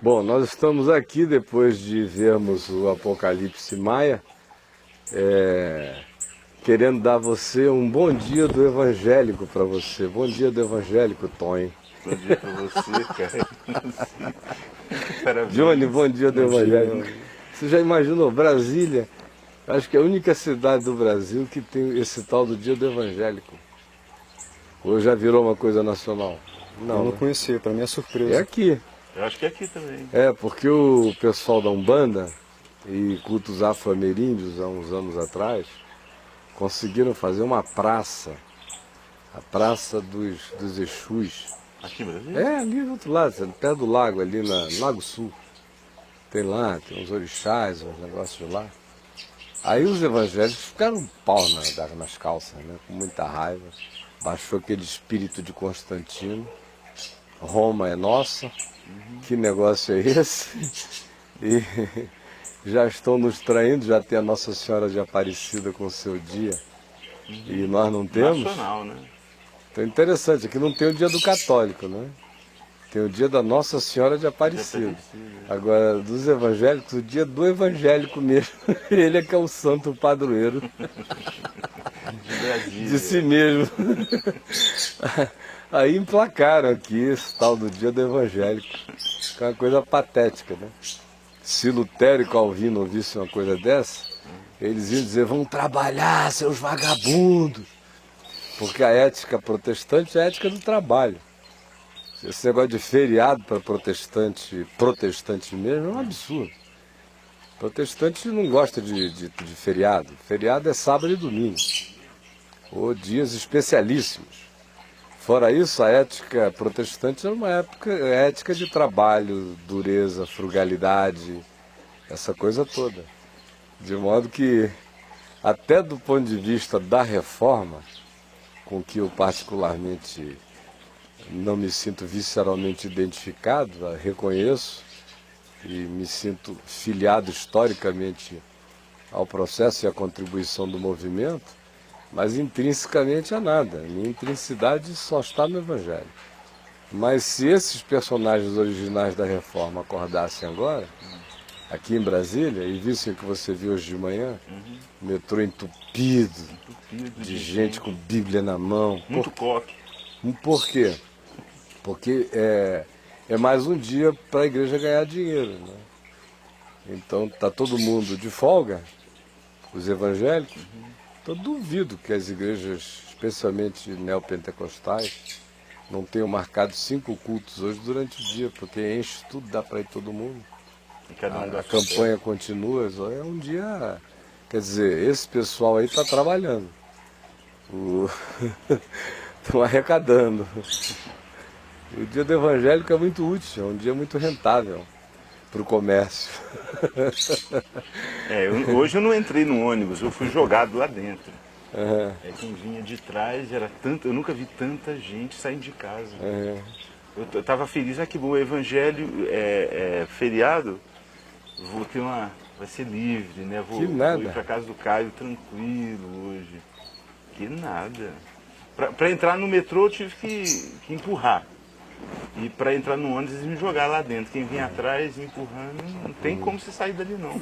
Bom, nós estamos aqui depois de vermos o Apocalipse Maia, querendo dar a você um bom dia do evangélico para você. Bom dia do evangélico, Tonho. Bom dia pra você, cara. Parabéns. Johnny, bom dia do Bom dia. evangélico. Você já imaginou, Brasília, acho que é a única cidade do Brasil que tem esse tal do dia do evangélico. Ou já virou uma coisa nacional? Eu não né? conhecia, para mim é É surpresa. aqui. Eu acho que é aqui também. É, porque o pessoal da Umbanda e cultos afro-ameríndios, há uns anos atrás, conseguiram fazer uma praça, a Praça dos Exus. Aqui no Brasil? É, ali do outro lado, perto do lago, ali no Lago Sul. Tem lá, tem uns orixás, uns negócios lá. Aí os evangélicos ficaram um pau nas calças, né, com muita raiva. Baixou aquele espírito de Constantino. Roma é nossa. Que negócio é esse? E já estão nos traindo, já tem a Nossa Senhora de Aparecida com o seu dia. E nós não temos. Nacional, né? Então é interessante, aqui não tem o dia do católico, né? Tem o dia da Nossa Senhora de Aparecida. Agora, dos evangélicos, o dia do evangélico mesmo. Ele é que é o santo padroeiro De Brasília. de si mesmo. Aí emplacaram aqui esse tal do dia do evangélico. Que é uma coisa patética, né? Se Lutero e Calvino ouvissem uma coisa dessa, eles iam dizer, vão trabalhar, seus vagabundos. Porque a ética protestante é a ética do trabalho. Esse negócio de feriado para protestante mesmo é um absurdo. Protestante não gosta de feriado. Feriado é sábado e domingo. Ou dias especialíssimos. Fora isso, a ética protestante é uma ética de trabalho, dureza, frugalidade, essa coisa toda. De modo que, até do ponto de vista da reforma, com que eu particularmente não me sinto visceralmente identificado, reconheço e me sinto filiado historicamente ao processo e à contribuição do movimento, mas intrinsecamente a nada. A minha intrinsicidade só está no Evangelho. Mas se esses personagens originais da reforma acordassem agora, aqui em Brasília, e vissem o que você viu hoje de manhã, metrô entupido de gente com Bíblia na mão. Muito coque. Por quê? Porque é mais um dia para a igreja ganhar dinheiro, né? Então está todo mundo de folga, os evangélicos. Então duvido que as igrejas, especialmente neopentecostais, não tenham marcado 5 cultos hoje durante o dia, porque enche tudo, dá para ir todo mundo. E cada um dá A sua campanha continua, é um dia. Quer dizer, esse pessoal aí está trabalhando. Estão arrecadando. O dia do evangélico é muito útil, é um dia muito rentável para o comércio. Hoje eu não entrei no ônibus, eu fui jogado lá dentro. Quem vinha de trás era tanto, eu nunca vi tanta gente saindo de casa. Eu estava feliz, que bom, o evangelho é feriado, vai ser livre, né? Vou ir para casa do Caio tranquilo hoje. Que nada. Para entrar no metrô eu tive que empurrar. E para entrar no ônibus eles me jogaram lá dentro. Quem vinha atrás me empurrando, não tem como você sair dali não.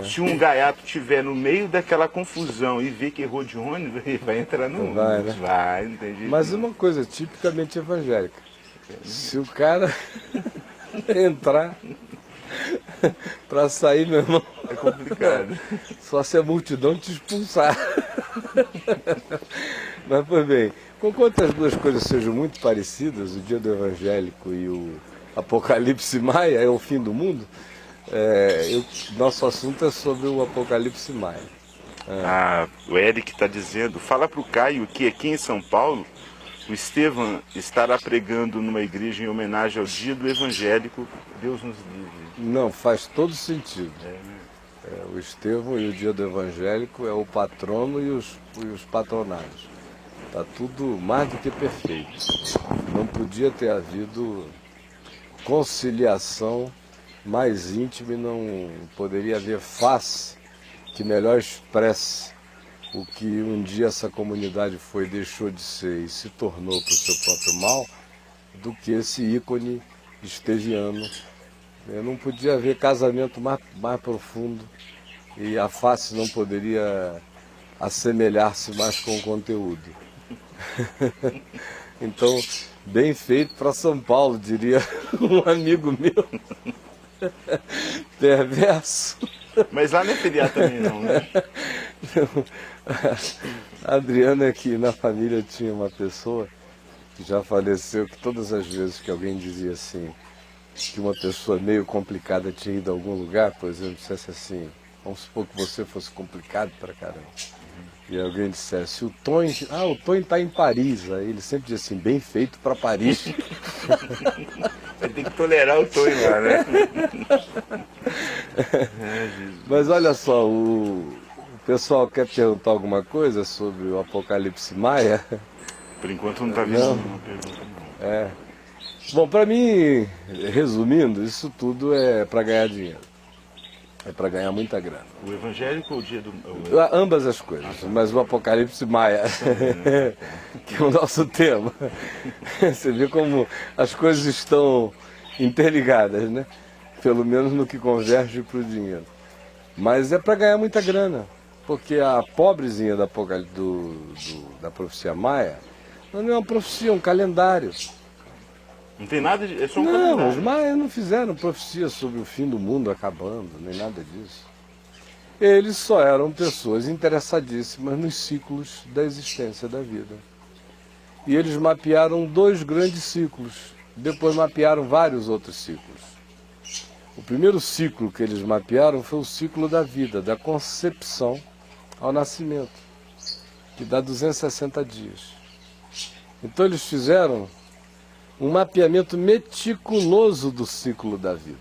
Se um gaiato estiver no meio daquela confusão e ver que errou de ônibus, ele vai entrar no ônibus. Né? Vai, não tem jeito. Mas uma coisa tipicamente evangélica. Se o cara entrar para sair, meu irmão, é complicado. Só se a multidão te expulsar. Mas, pois bem, conquanto as duas coisas sejam muito parecidas, o dia do evangélico e o Apocalipse Maia, é o fim do mundo, nosso assunto é sobre o Apocalipse Maia. O Eric está dizendo, fala para o Caio que aqui em São Paulo, o Estevão estará pregando numa igreja em homenagem ao dia do evangélico, Deus nos livre. Não, faz todo sentido. O Estevão e o dia do evangélico é o patrono e os patronados. Está tudo mais do que perfeito. Não podia ter havido conciliação mais íntima e não poderia haver face que melhor expresse o que um dia essa comunidade foi, deixou de ser e se tornou para o seu próprio mal, do que esse ícone esteviano Não podia haver casamento mais profundo e a face não poderia assemelhar-se mais com o conteúdo. Então, bem feito para São Paulo, diria um amigo meu. Perverso. Mas lá não é feriado também não, né? A Adriana, que na família tinha uma pessoa que já faleceu, que todas as vezes que alguém dizia assim, que uma pessoa meio complicada tinha ido a algum lugar, por exemplo, dissesse assim, vamos supor que você fosse complicado pra caramba. E alguém dissesse, o Tonho está em Paris. Aí ele sempre dizia assim, bem feito para Paris. Vai ter que tolerar o Tonho lá, né? Mas olha só, o pessoal quer perguntar alguma coisa sobre o Apocalipse Maia? Por enquanto não está vindo nenhuma pergunta não. Bom, para mim, resumindo, isso tudo é para ganhar dinheiro. É para ganhar muita grana. O evangélico ou o dia do... Ambas as coisas, mas o Apocalipse Maia, que é o nosso tema. Você vê como as coisas estão interligadas, né? Pelo menos no que converge para o dinheiro. Mas é para ganhar muita grana, porque a pobrezinha da profecia Maia não é uma profecia, é um calendário. Não tem nada de... É só um Não, calendário. os maias não fizeram profecia sobre o fim do mundo acabando, nem nada disso. Eles só eram pessoas interessadíssimas nos ciclos da existência da vida. E eles mapearam 2 grandes ciclos, depois mapearam vários outros ciclos. O primeiro ciclo que eles mapearam foi o ciclo da vida, da concepção ao nascimento, que dá 260 dias. Então eles fizeram um mapeamento meticuloso do ciclo da vida.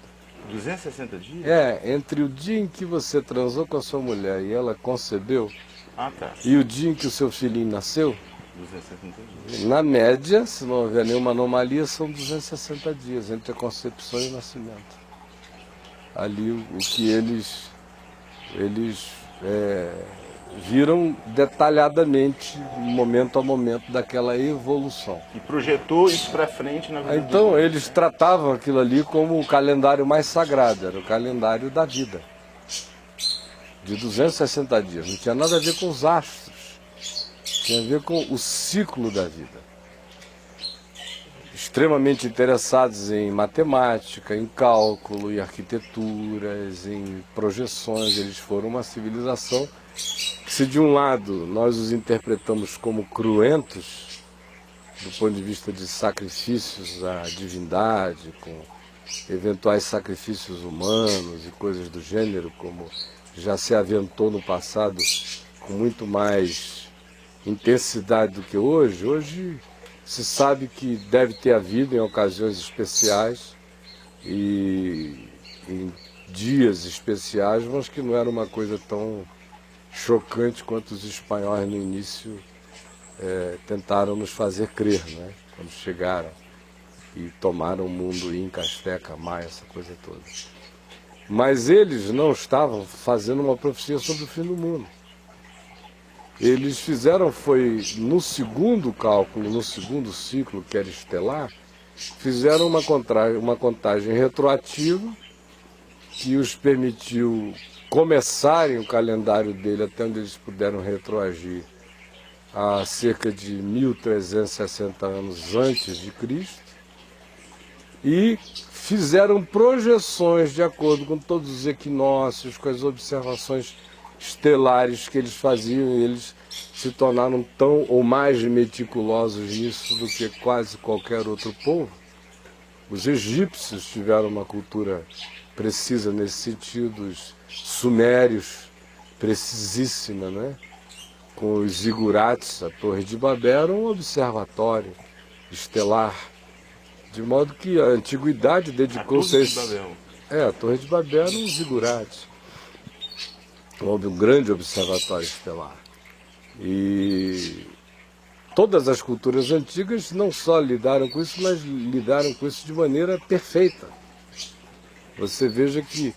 260 dias? Entre o dia em que você transou com a sua mulher e ela concebeu, Tá. e o dia em que o seu filhinho nasceu, 260 dias. na média, se não houver nenhuma anomalia, são 260 dias entre a concepção e o nascimento. Ali o que eles viram detalhadamente, momento a momento, daquela evolução. E projetou isso para frente na vida Então, do... eles tratavam aquilo ali como o calendário mais sagrado, era o calendário da vida, de 260 dias. Não tinha nada a ver com os astros, tinha a ver com o ciclo da vida. Extremamente interessados em matemática, em cálculo, em arquiteturas, em projeções. Eles foram uma civilização que, se de um lado nós os interpretamos como cruentos, do ponto de vista de sacrifícios à divindade, com eventuais sacrifícios humanos e coisas do gênero, como já se aventou no passado com muito mais intensidade do que hoje. Hoje se sabe que deve ter havido em ocasiões especiais e em dias especiais, mas que não era uma coisa tão chocante quanto os espanhóis no início tentaram nos fazer crer, né? Quando chegaram e tomaram o mundo inca, asteca, maia, essa coisa toda. Mas eles não estavam fazendo uma profecia sobre o fim do mundo. Eles fizeram, foi no segundo cálculo, no segundo ciclo, que era estelar, fizeram uma contagem retroativa que os permitiu começarem o calendário dele até onde eles puderam retroagir há cerca de 1360 anos antes de Cristo, e fizeram projeções de acordo com todos os equinócios, com as observações estelares que eles faziam, e eles se tornaram tão ou mais meticulosos nisso do que quase qualquer outro povo. Os egípcios tiveram uma cultura precisa nesse sentido, os sumérios, precisíssima, né? Com os zigurates, a Torre de Babel era um observatório estelar, de modo que a antiguidade dedicou-se a isso. A Torre de Babel era um zigurate. Houve um grande observatório estelar. E todas as culturas antigas não só lidaram com isso, mas lidaram com isso de maneira perfeita. Você veja que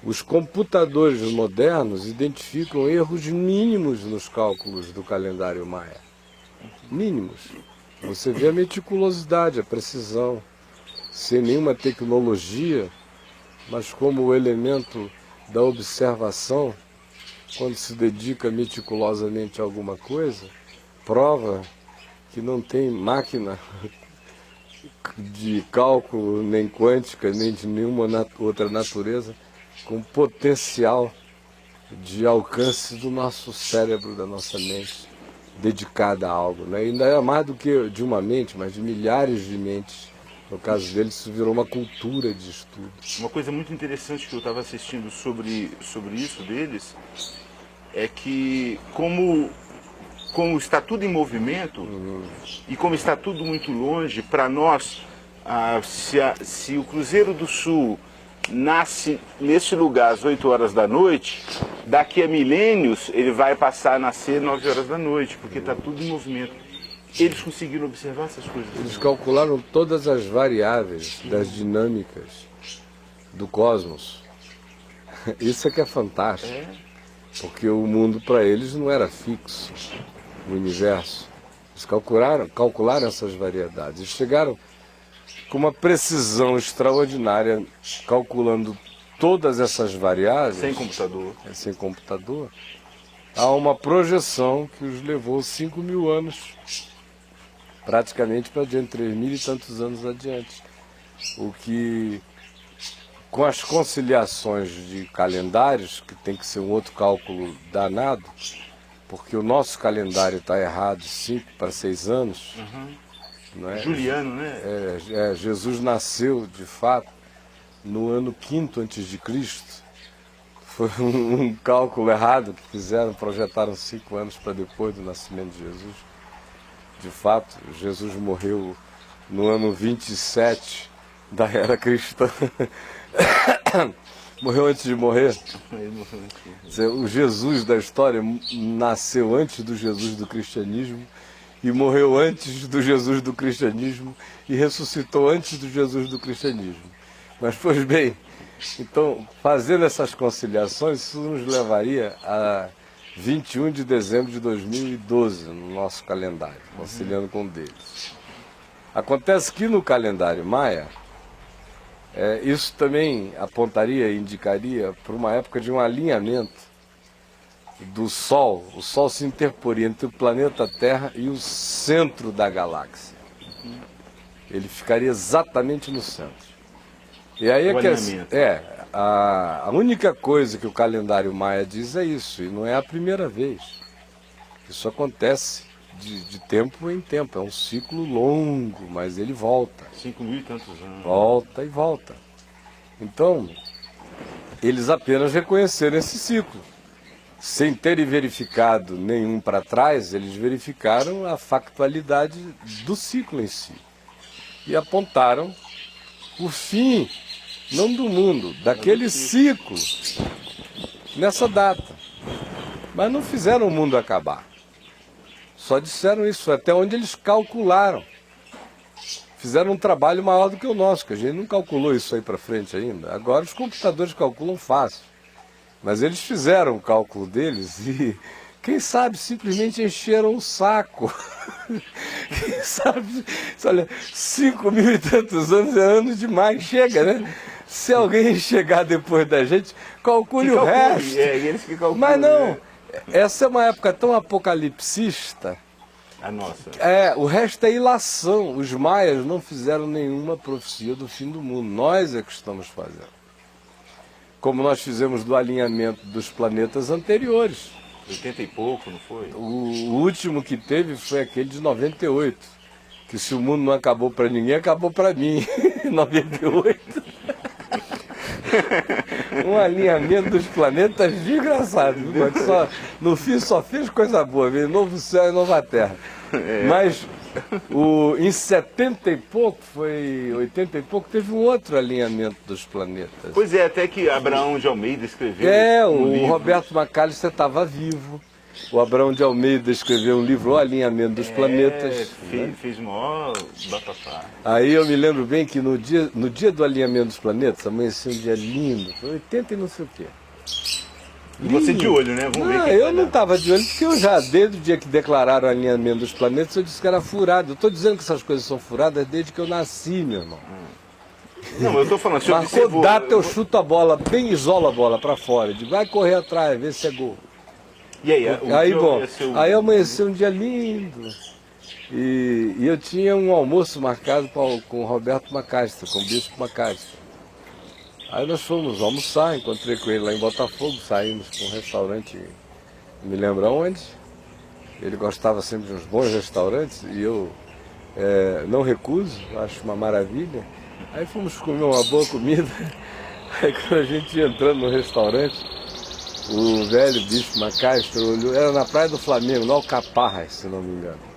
os computadores modernos identificam erros mínimos nos cálculos do calendário maia. Mínimos. Você vê a meticulosidade, a precisão, sem nenhuma tecnologia mas como o elemento da observação, quando se dedica meticulosamente a alguma coisa, prova que não tem máquina de cálculo, nem quântica, nem de nenhuma outra natureza, com potencial de alcance do nosso cérebro, da nossa mente, dedicada a algo, né? Ainda é mais do que de uma mente, mas de milhares de mentes. No caso deles, isso virou uma cultura de estudo. Uma coisa muito interessante que eu estava assistindo sobre isso deles é que como está tudo em movimento e como está tudo muito longe, para nós, se o Cruzeiro do Sul nasce nesse lugar às 8 horas da noite, daqui a milênios ele vai passar a nascer 9 horas da noite, porque está tudo em movimento. Eles conseguiram observar essas coisas? Eles calcularam todas as variáveis das dinâmicas do cosmos. Isso é que é fantástico, porque o mundo para eles não era fixo, o universo. Eles calcularam essas variedades e chegaram com uma precisão extraordinária, calculando todas essas variáveis. Sem computador. Sem computador. Há uma projeção que os levou 5.000 anos, praticamente para diante, 3.000 e tantos anos adiante. O que, com as conciliações de calendários, que tem que ser um outro cálculo danado, porque o nosso calendário está errado 5 para 6 anos. Não é? Juliano, né? Jesus nasceu, de fato, no ano 5º antes de Cristo. Foi um cálculo errado que fizeram, projetaram 5 anos para depois do nascimento de Jesus. De fato, Jesus morreu no ano 27 da era cristã. Morreu antes de morrer. O Jesus da história nasceu antes do Jesus do cristianismo e morreu antes do Jesus do cristianismo e ressuscitou antes do Jesus do cristianismo. Mas, pois bem, então, fazendo essas conciliações, isso nos levaria a 21 de dezembro de 2012, no nosso calendário, conciliando com o deles. Acontece que no calendário maia, isso também apontaria, indicaria para uma época de um alinhamento do Sol. O Sol se interporia entre o planeta Terra e o centro da galáxia. Ele ficaria exatamente no centro. E aí a única coisa que o calendário maia diz é isso, e não é a primeira vez. Isso acontece de tempo em tempo, é um ciclo longo, mas ele volta. 5.000 e tantos anos. Volta e volta. Então, eles apenas reconheceram esse ciclo. Sem terem verificado nenhum para trás, eles verificaram a factualidade do ciclo em si. E apontaram o fim, não do mundo, daquele ciclo, nessa data. Mas não fizeram o mundo acabar. Só disseram isso, até onde eles calcularam. Fizeram um trabalho maior do que o nosso, que a gente não calculou isso aí para frente ainda. Agora os computadores calculam fácil. Mas eles fizeram o cálculo deles e, quem sabe, simplesmente encheram o saco. Quem sabe, olha, 5.000 e tantos anos é ano demais, chega, né? Se alguém chegar depois da gente, calcule o resto. Eles que calculam. Mas não, essa é uma época tão apocalipsista. A nossa. O resto é ilação. Os maias não fizeram nenhuma profecia do fim do mundo. Nós é que estamos fazendo. Como nós fizemos do alinhamento dos planetas anteriores. 80 e pouco, não foi? O último que teve foi aquele de 98. Que se o mundo não acabou para ninguém, acabou para mim. 98. Um alinhamento dos planetas desgraçado. Mas no fim só fez coisa boa, veio novo céu e nova terra. Mas em 70 e pouco, foi 80 e pouco, teve um outro alinhamento dos planetas. Pois é, até que Abraão de Almeida escreveu o livro. Roberto Macalister estava vivo. O Abraão de Almeida escreveu um livro, O Alinhamento dos Planetas. Fez o maior bafafá. Aí eu me lembro bem que no dia do alinhamento dos planetas, amanheceu um dia lindo, foi 80 e não sei o quê. E você de olho, né? Vamos ver. Eu não estava de olho, porque eu já, desde o dia que declararam o alinhamento dos planetas, eu disse que era furado. Eu estou dizendo que essas coisas são furadas desde que eu nasci, meu irmão. Não, eu tô falando, se marcou data, eu chuto a bola, bem isola a bola para fora. Eu digo, vai correr atrás, vê se é gol. E aí, aí amanheceu um dia lindo. E eu tinha um almoço marcado com o Roberto Macastre, com o Bispo Macastre. Aí nós fomos almoçar, encontrei com ele lá em Botafogo, saímos para um restaurante, não me lembro aonde. Ele gostava sempre de uns bons restaurantes e eu não recuso, acho uma maravilha. Aí fomos comer uma boa comida. Aí quando a gente ia entrando no restaurante, o velho Bispo Macastre olhou, era na Praia do Flamengo, no Alcaparras, se não me engano.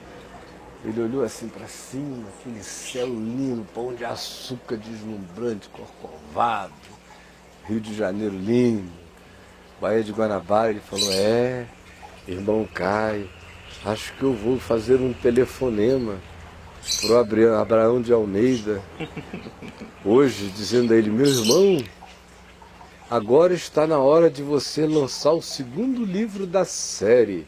Ele olhou assim para cima, aquele céu lindo, pão de açúcar deslumbrante, corcovado, Rio de Janeiro lindo, Baía de Guanabara. Ele falou, irmão Caio, acho que eu vou fazer um telefonema para o Abraão de Almeida, hoje, dizendo a ele, meu irmão, agora está na hora de você lançar o segundo livro da série.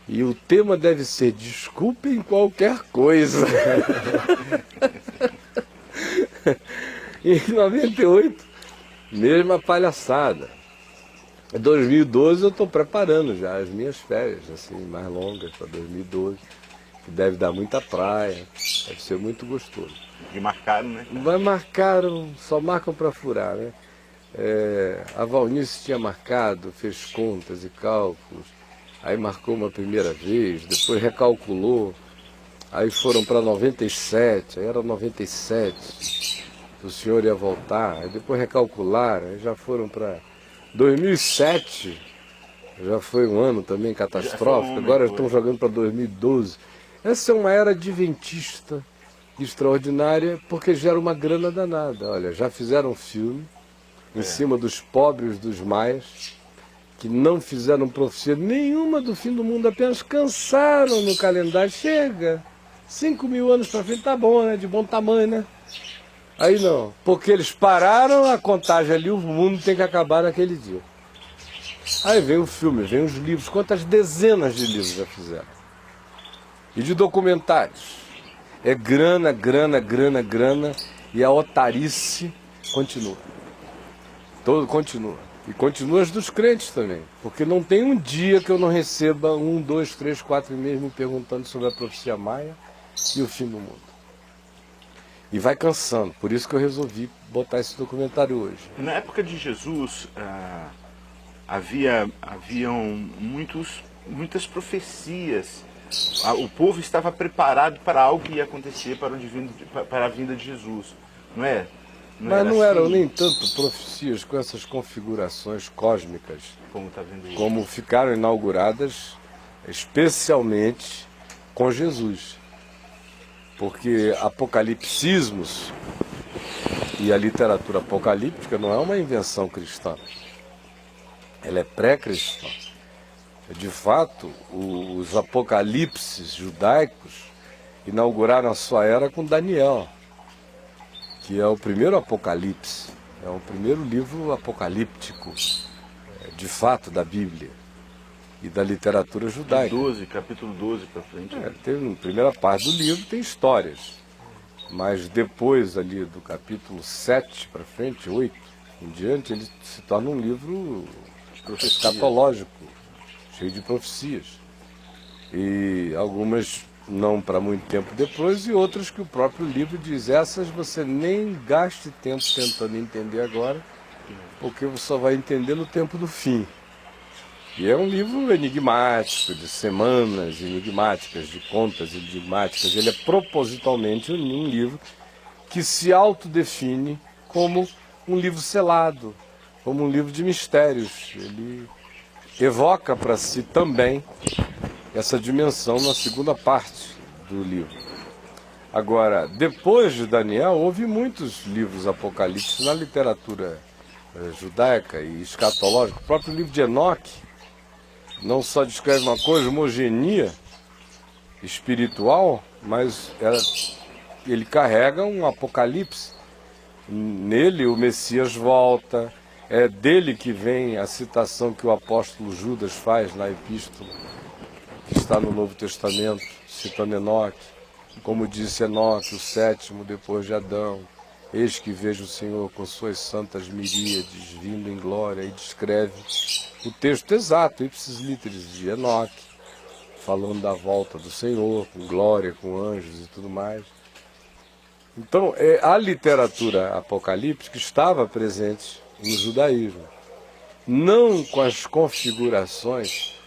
E o tema deve ser Desculpem Qualquer Coisa. Em 98, mesma palhaçada. Em 2012 eu estou preparando já as minhas férias, assim, mais longas para 2012. Que deve dar muita praia, deve ser muito gostoso. E marcaram, né? Só marcam para furar, né? A Valnice tinha marcado, fez contas e cálculos. Aí marcou uma primeira vez, depois recalculou, aí foram para 97, aí era 97, o senhor ia voltar, aí depois recalcularam, aí já foram para 2007, já foi um ano também catastrófico, agora estão jogando para 2012. Essa é uma era adventista extraordinária, porque gera uma grana danada. Olha, já fizeram um filme em cima dos pobres dos maias, que não fizeram profecia nenhuma do fim do mundo, apenas cansaram no calendário. Chega, 5.000 anos para frente, tá bom, né? De bom tamanho, né? Aí não, porque eles pararam a contagem ali, o mundo tem que acabar naquele dia. Aí vem o filme, vem os livros, quantas dezenas de livros já fizeram. E de documentários. É grana, grana, grana, grana, e a otarice continua. Todo continua. E continua as dos crentes também, porque não tem um dia que eu não receba 1, 2, 3, 4 e-mails me perguntando sobre a profecia maia e o fim do mundo. E vai cansando, por isso que eu resolvi botar esse documentário hoje. Na época de Jesus, haviam muitas profecias. O povo estava preparado para algo que ia acontecer para a vinda de Jesus, não é? Mas não eram nem tanto profecias com essas configurações cósmicas, como ficaram inauguradas especialmente com Jesus. Porque apocalipsismos e a literatura apocalíptica não é uma invenção cristã. Ela é pré-cristã. De fato, os apocalipses judaicos inauguraram a sua era com Daniel, que é o primeiro Apocalipse, é o primeiro livro apocalíptico, de fato, da Bíblia e da literatura judaica. Capítulo 12 para frente. Tem, a primeira parte do livro tem histórias, mas depois ali do capítulo 7 para frente, 8 em diante, ele se torna um livro escatológico, cheio de profecias. E algumas não para muito tempo depois, e outras que o próprio livro diz, essas você nem gaste tempo tentando entender agora, porque você só vai entender no tempo do fim. E é um livro enigmático, de semanas enigmáticas, de contas enigmáticas. Ele é propositalmente um livro que se autodefine como um livro selado, como um livro de mistérios. Ele evoca para si também essa dimensão na segunda parte do livro. Agora, depois de Daniel, houve muitos livros apocalípticos na literatura judaica e escatológica. O próprio livro de Enoque não só descreve uma cosmogonia espiritual, mas ele carrega um apocalipse. Nele o Messias volta, é dele que vem a citação que o apóstolo Judas faz na epístola, que está no Novo Testamento, citando Enoque, como disse Enoque, o sétimo depois de Adão, Eis que vejo o Senhor com suas santas miríades vindo em glória, e descreve o texto exato, ipsis literis, de Enoque, falando da volta do Senhor, com glória, com anjos e tudo mais. Então, a literatura apocalíptica estava presente no judaísmo, não com as configurações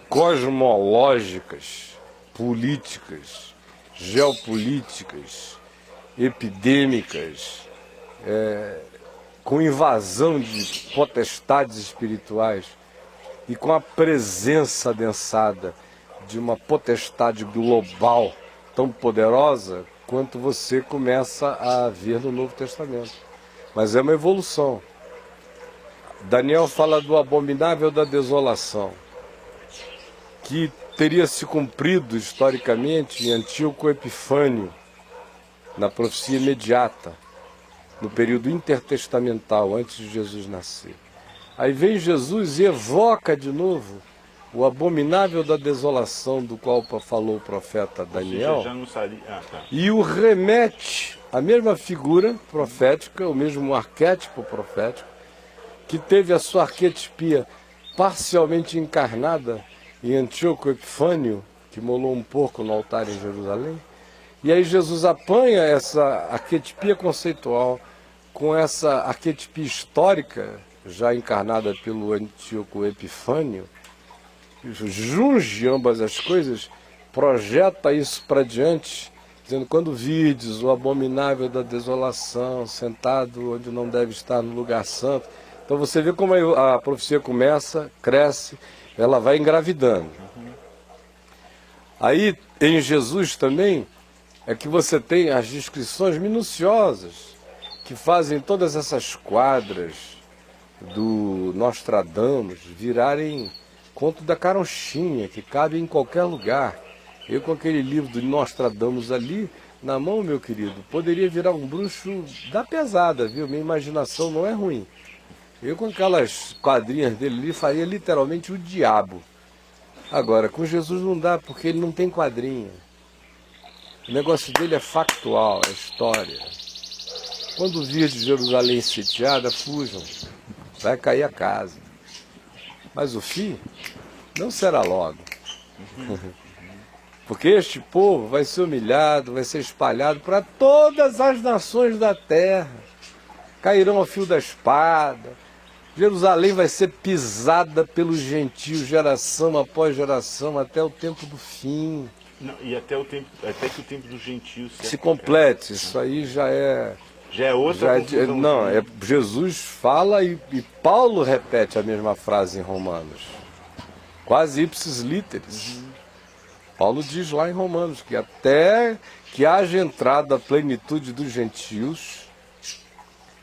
cosmológicas, políticas, geopolíticas, epidêmicas, com invasão de potestades espirituais e com a presença adensada de uma potestade global tão poderosa quanto você começa a ver no Novo Testamento. Mas é uma evolução. Daniel fala do abominável da desolação, que teria se cumprido historicamente em Antíoco Epifânio, na profecia imediata, no período intertestamental, antes de Jesus nascer. Aí vem Jesus e evoca de novo o abominável da desolação, do qual falou o profeta Daniel, já não sabia. e o remete à mesma figura profética, o mesmo arquétipo profético, que teve a sua arquetipia parcialmente encarnada em Antíoco Epifânio, que molou um porco no altar em Jerusalém. E aí Jesus apanha essa arquetipia conceitual com essa arquetipia histórica, já encarnada pelo Antíoco Epifânio, junge ambas as coisas, projeta isso para diante, dizendo: quando virdes o abominável da desolação, sentado onde não deve estar, no lugar santo. Então você vê como a profecia começa, cresce, ela vai engravidando. Aí em Jesus também é que você tem as descrições minuciosas que fazem todas essas quadras do Nostradamus virarem conto da carochinha, que cabe em qualquer lugar. Eu, com aquele livro do Nostradamus ali na mão, meu querido, poderia virar um bruxo da pesada, viu? Minha imaginação não é ruim. Eu, com aquelas quadrinhas dele ali, faria literalmente o diabo. Agora, com Jesus não dá, porque ele não tem quadrinha. O negócio dele é factual, é história. Quando vir de Jerusalém sitiada, fujam, vai cair a casa. Mas o fim não será logo. Porque este povo vai ser humilhado, vai ser espalhado para todas as nações da terra. Cairão ao fio da espada. Jerusalém vai ser pisada pelos gentios, geração após geração, até o tempo do fim. Não, e até que o tempo dos gentios se complete. Isso aí já é outra confusão. Não, Jesus fala e Paulo repete a mesma frase em Romanos. Quase ipsis literis. Paulo diz lá em Romanos que até que haja entrada a plenitude dos gentios,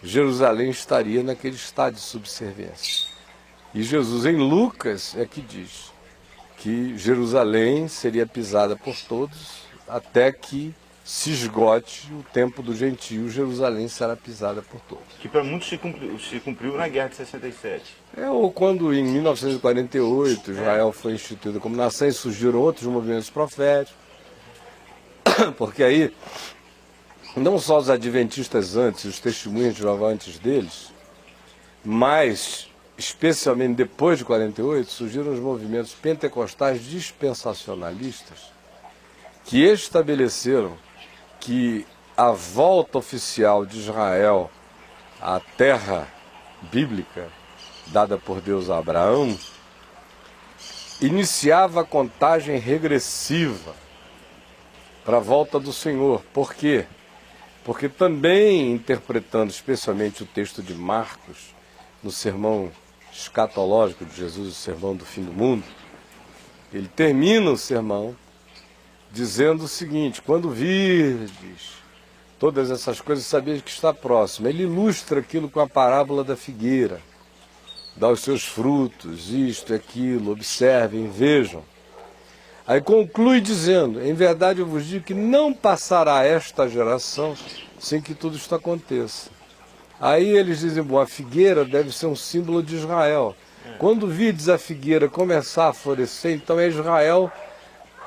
Jerusalém estaria naquele estado de subserviência. E Jesus em Lucas é que diz que Jerusalém seria pisada por todos até que se esgote o tempo do gentio, Jerusalém será pisada por todos. Que para muitos se cumpriu na Guerra de 67. Ou quando em 1948 Israel foi instituída como nação e surgiram outros movimentos proféticos. Porque aí, não só os adventistas antes, os testemunhas de Jeová antes deles, mas especialmente depois de 48, surgiram os movimentos pentecostais dispensacionalistas que estabeleceram que a volta oficial de Israel à terra bíblica dada por Deus a Abraão iniciava a contagem regressiva para a volta do Senhor. Por quê? Porque também, interpretando especialmente o texto de Marcos, no sermão escatológico de Jesus, o sermão do fim do mundo, ele termina o sermão dizendo o seguinte: quando virdes todas essas coisas, sabeis que está próximo. Ele ilustra aquilo com a parábola da figueira. Dá os seus frutos, isto e aquilo, observem, vejam. Aí conclui dizendo: em verdade eu vos digo que não passará esta geração sem que tudo isto aconteça. Aí eles dizem: bom, a figueira deve ser um símbolo de Israel. Quando virdes a figueira começar a florescer, então é Israel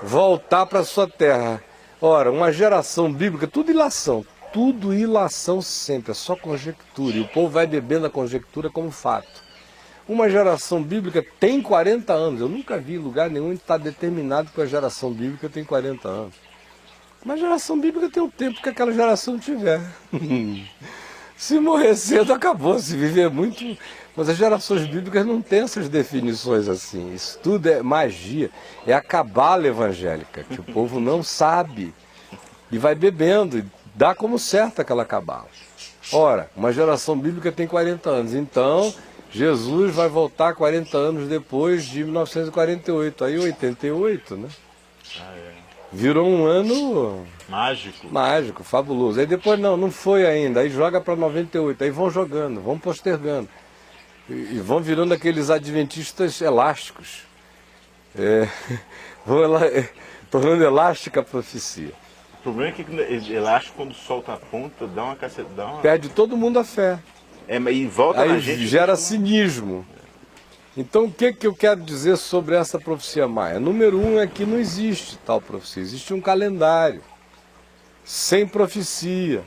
voltar para a sua terra. Ora, uma geração bíblica, tudo ilação, tudo ilação sempre, é só conjectura. E o povo vai bebendo a conjectura como fato. Uma geração bíblica tem 40 anos. Eu nunca vi lugar nenhum onde está determinado que a geração bíblica tem 40 anos. Mas a geração bíblica tem o tempo que aquela geração tiver. Se morrer cedo, acabou. Se viver muito... Mas as gerações bíblicas não têm essas definições assim. Isso tudo é magia. É a cabala evangélica, que o povo não sabe. E vai bebendo, e dá como certo aquela cabala. Ora, uma geração bíblica tem 40 anos. Então, Jesus vai voltar 40 anos depois de 1948. Aí 88, né? Virou um ano... Mágico, fabuloso. Aí depois não foi ainda. Aí joga para 98. Aí vão jogando, vão postergando. E vão virando aqueles adventistas elásticos. Tornando elástica a profecia. O problema é que elástico, quando solta a ponta, dá uma caceta. Perde todo mundo a fé. E volta aí na gente. Gera cinismo. Então, o que eu quero dizer sobre essa profecia maia? Número 1 é que não existe tal profecia. Existe um calendário sem profecia.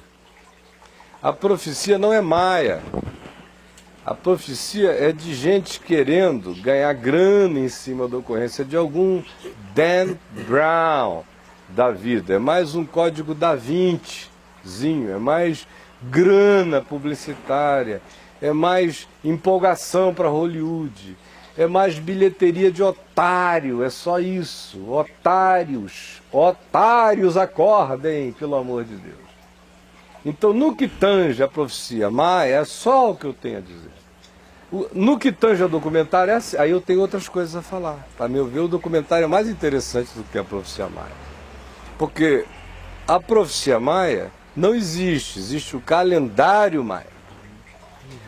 A profecia não é maia. A profecia é de gente querendo ganhar grana em cima da ocorrência de algum Dan Brown da vida. É mais um código da Vinci-zinho, é mais grana publicitária, é mais empolgação para Hollywood, é mais bilheteria de otário, é só isso. Otários acordem, pelo amor de Deus. Então, no que tange a profecia maia, é só o que eu tenho a dizer. No que tange ao documentário, aí eu tenho outras coisas a falar. Para meu ver, o documentário é mais interessante do que a profecia maia. Porque a profecia maia não existe, existe o calendário maia.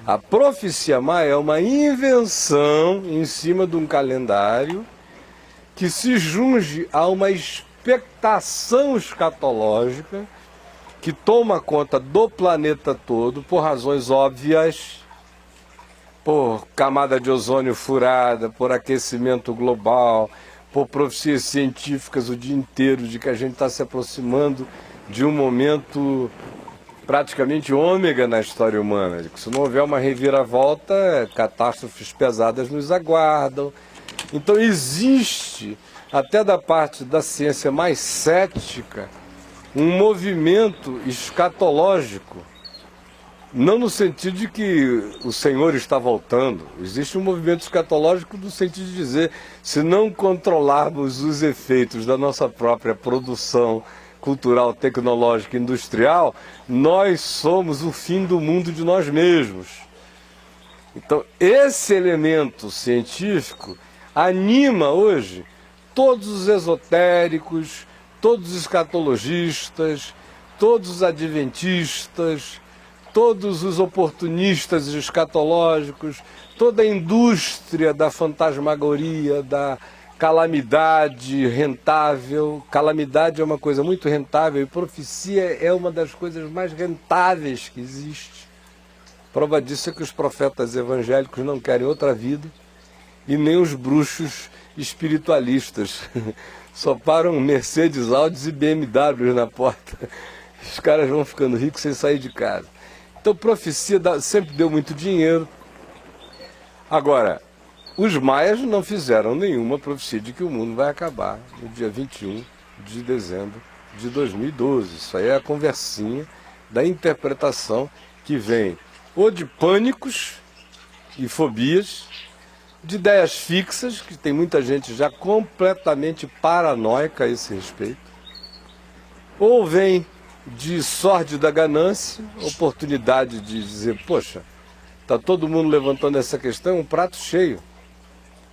A profecia maia é uma invenção em cima de um calendário que se junge a uma expectação escatológica que toma conta do planeta todo por razões óbvias, por camada de ozônio furada, por aquecimento global, por profecias científicas o dia inteiro de que a gente está se aproximando de um momento praticamente ômega na história humana, de que se não houver uma reviravolta, catástrofes pesadas nos aguardam. Então existe, até da parte da ciência mais cética, um movimento escatológico, não no sentido de que o Senhor está voltando. Existe um movimento escatológico no sentido de dizer, se não controlarmos os efeitos da nossa própria produção cultural, tecnológica, industrial, nós somos o fim do mundo de nós mesmos. Então, esse elemento científico anima hoje todos os esotéricos, todos os escatologistas, todos os adventistas, todos os oportunistas escatológicos, toda a indústria da fantasmagoria, da calamidade rentável. Calamidade é uma coisa muito rentável e profecia é uma das coisas mais rentáveis que existe. Prova disso é que os profetas evangélicos não querem outra vida e nem os bruxos espiritualistas. Só param Mercedes, Audis e BMWs na porta. Os caras vão ficando ricos sem sair de casa. Então profecia sempre deu muito dinheiro. Agora, os maias não fizeram nenhuma profecia de que o mundo vai acabar no dia 21 de dezembro de 2012. Isso aí é a conversinha da interpretação que vem ou de pânicos e fobias, de ideias fixas, que tem muita gente já completamente paranoica a esse respeito, ou vem de sórdida ganância, oportunidade de dizer, poxa, está todo mundo levantando essa questão, um prato cheio.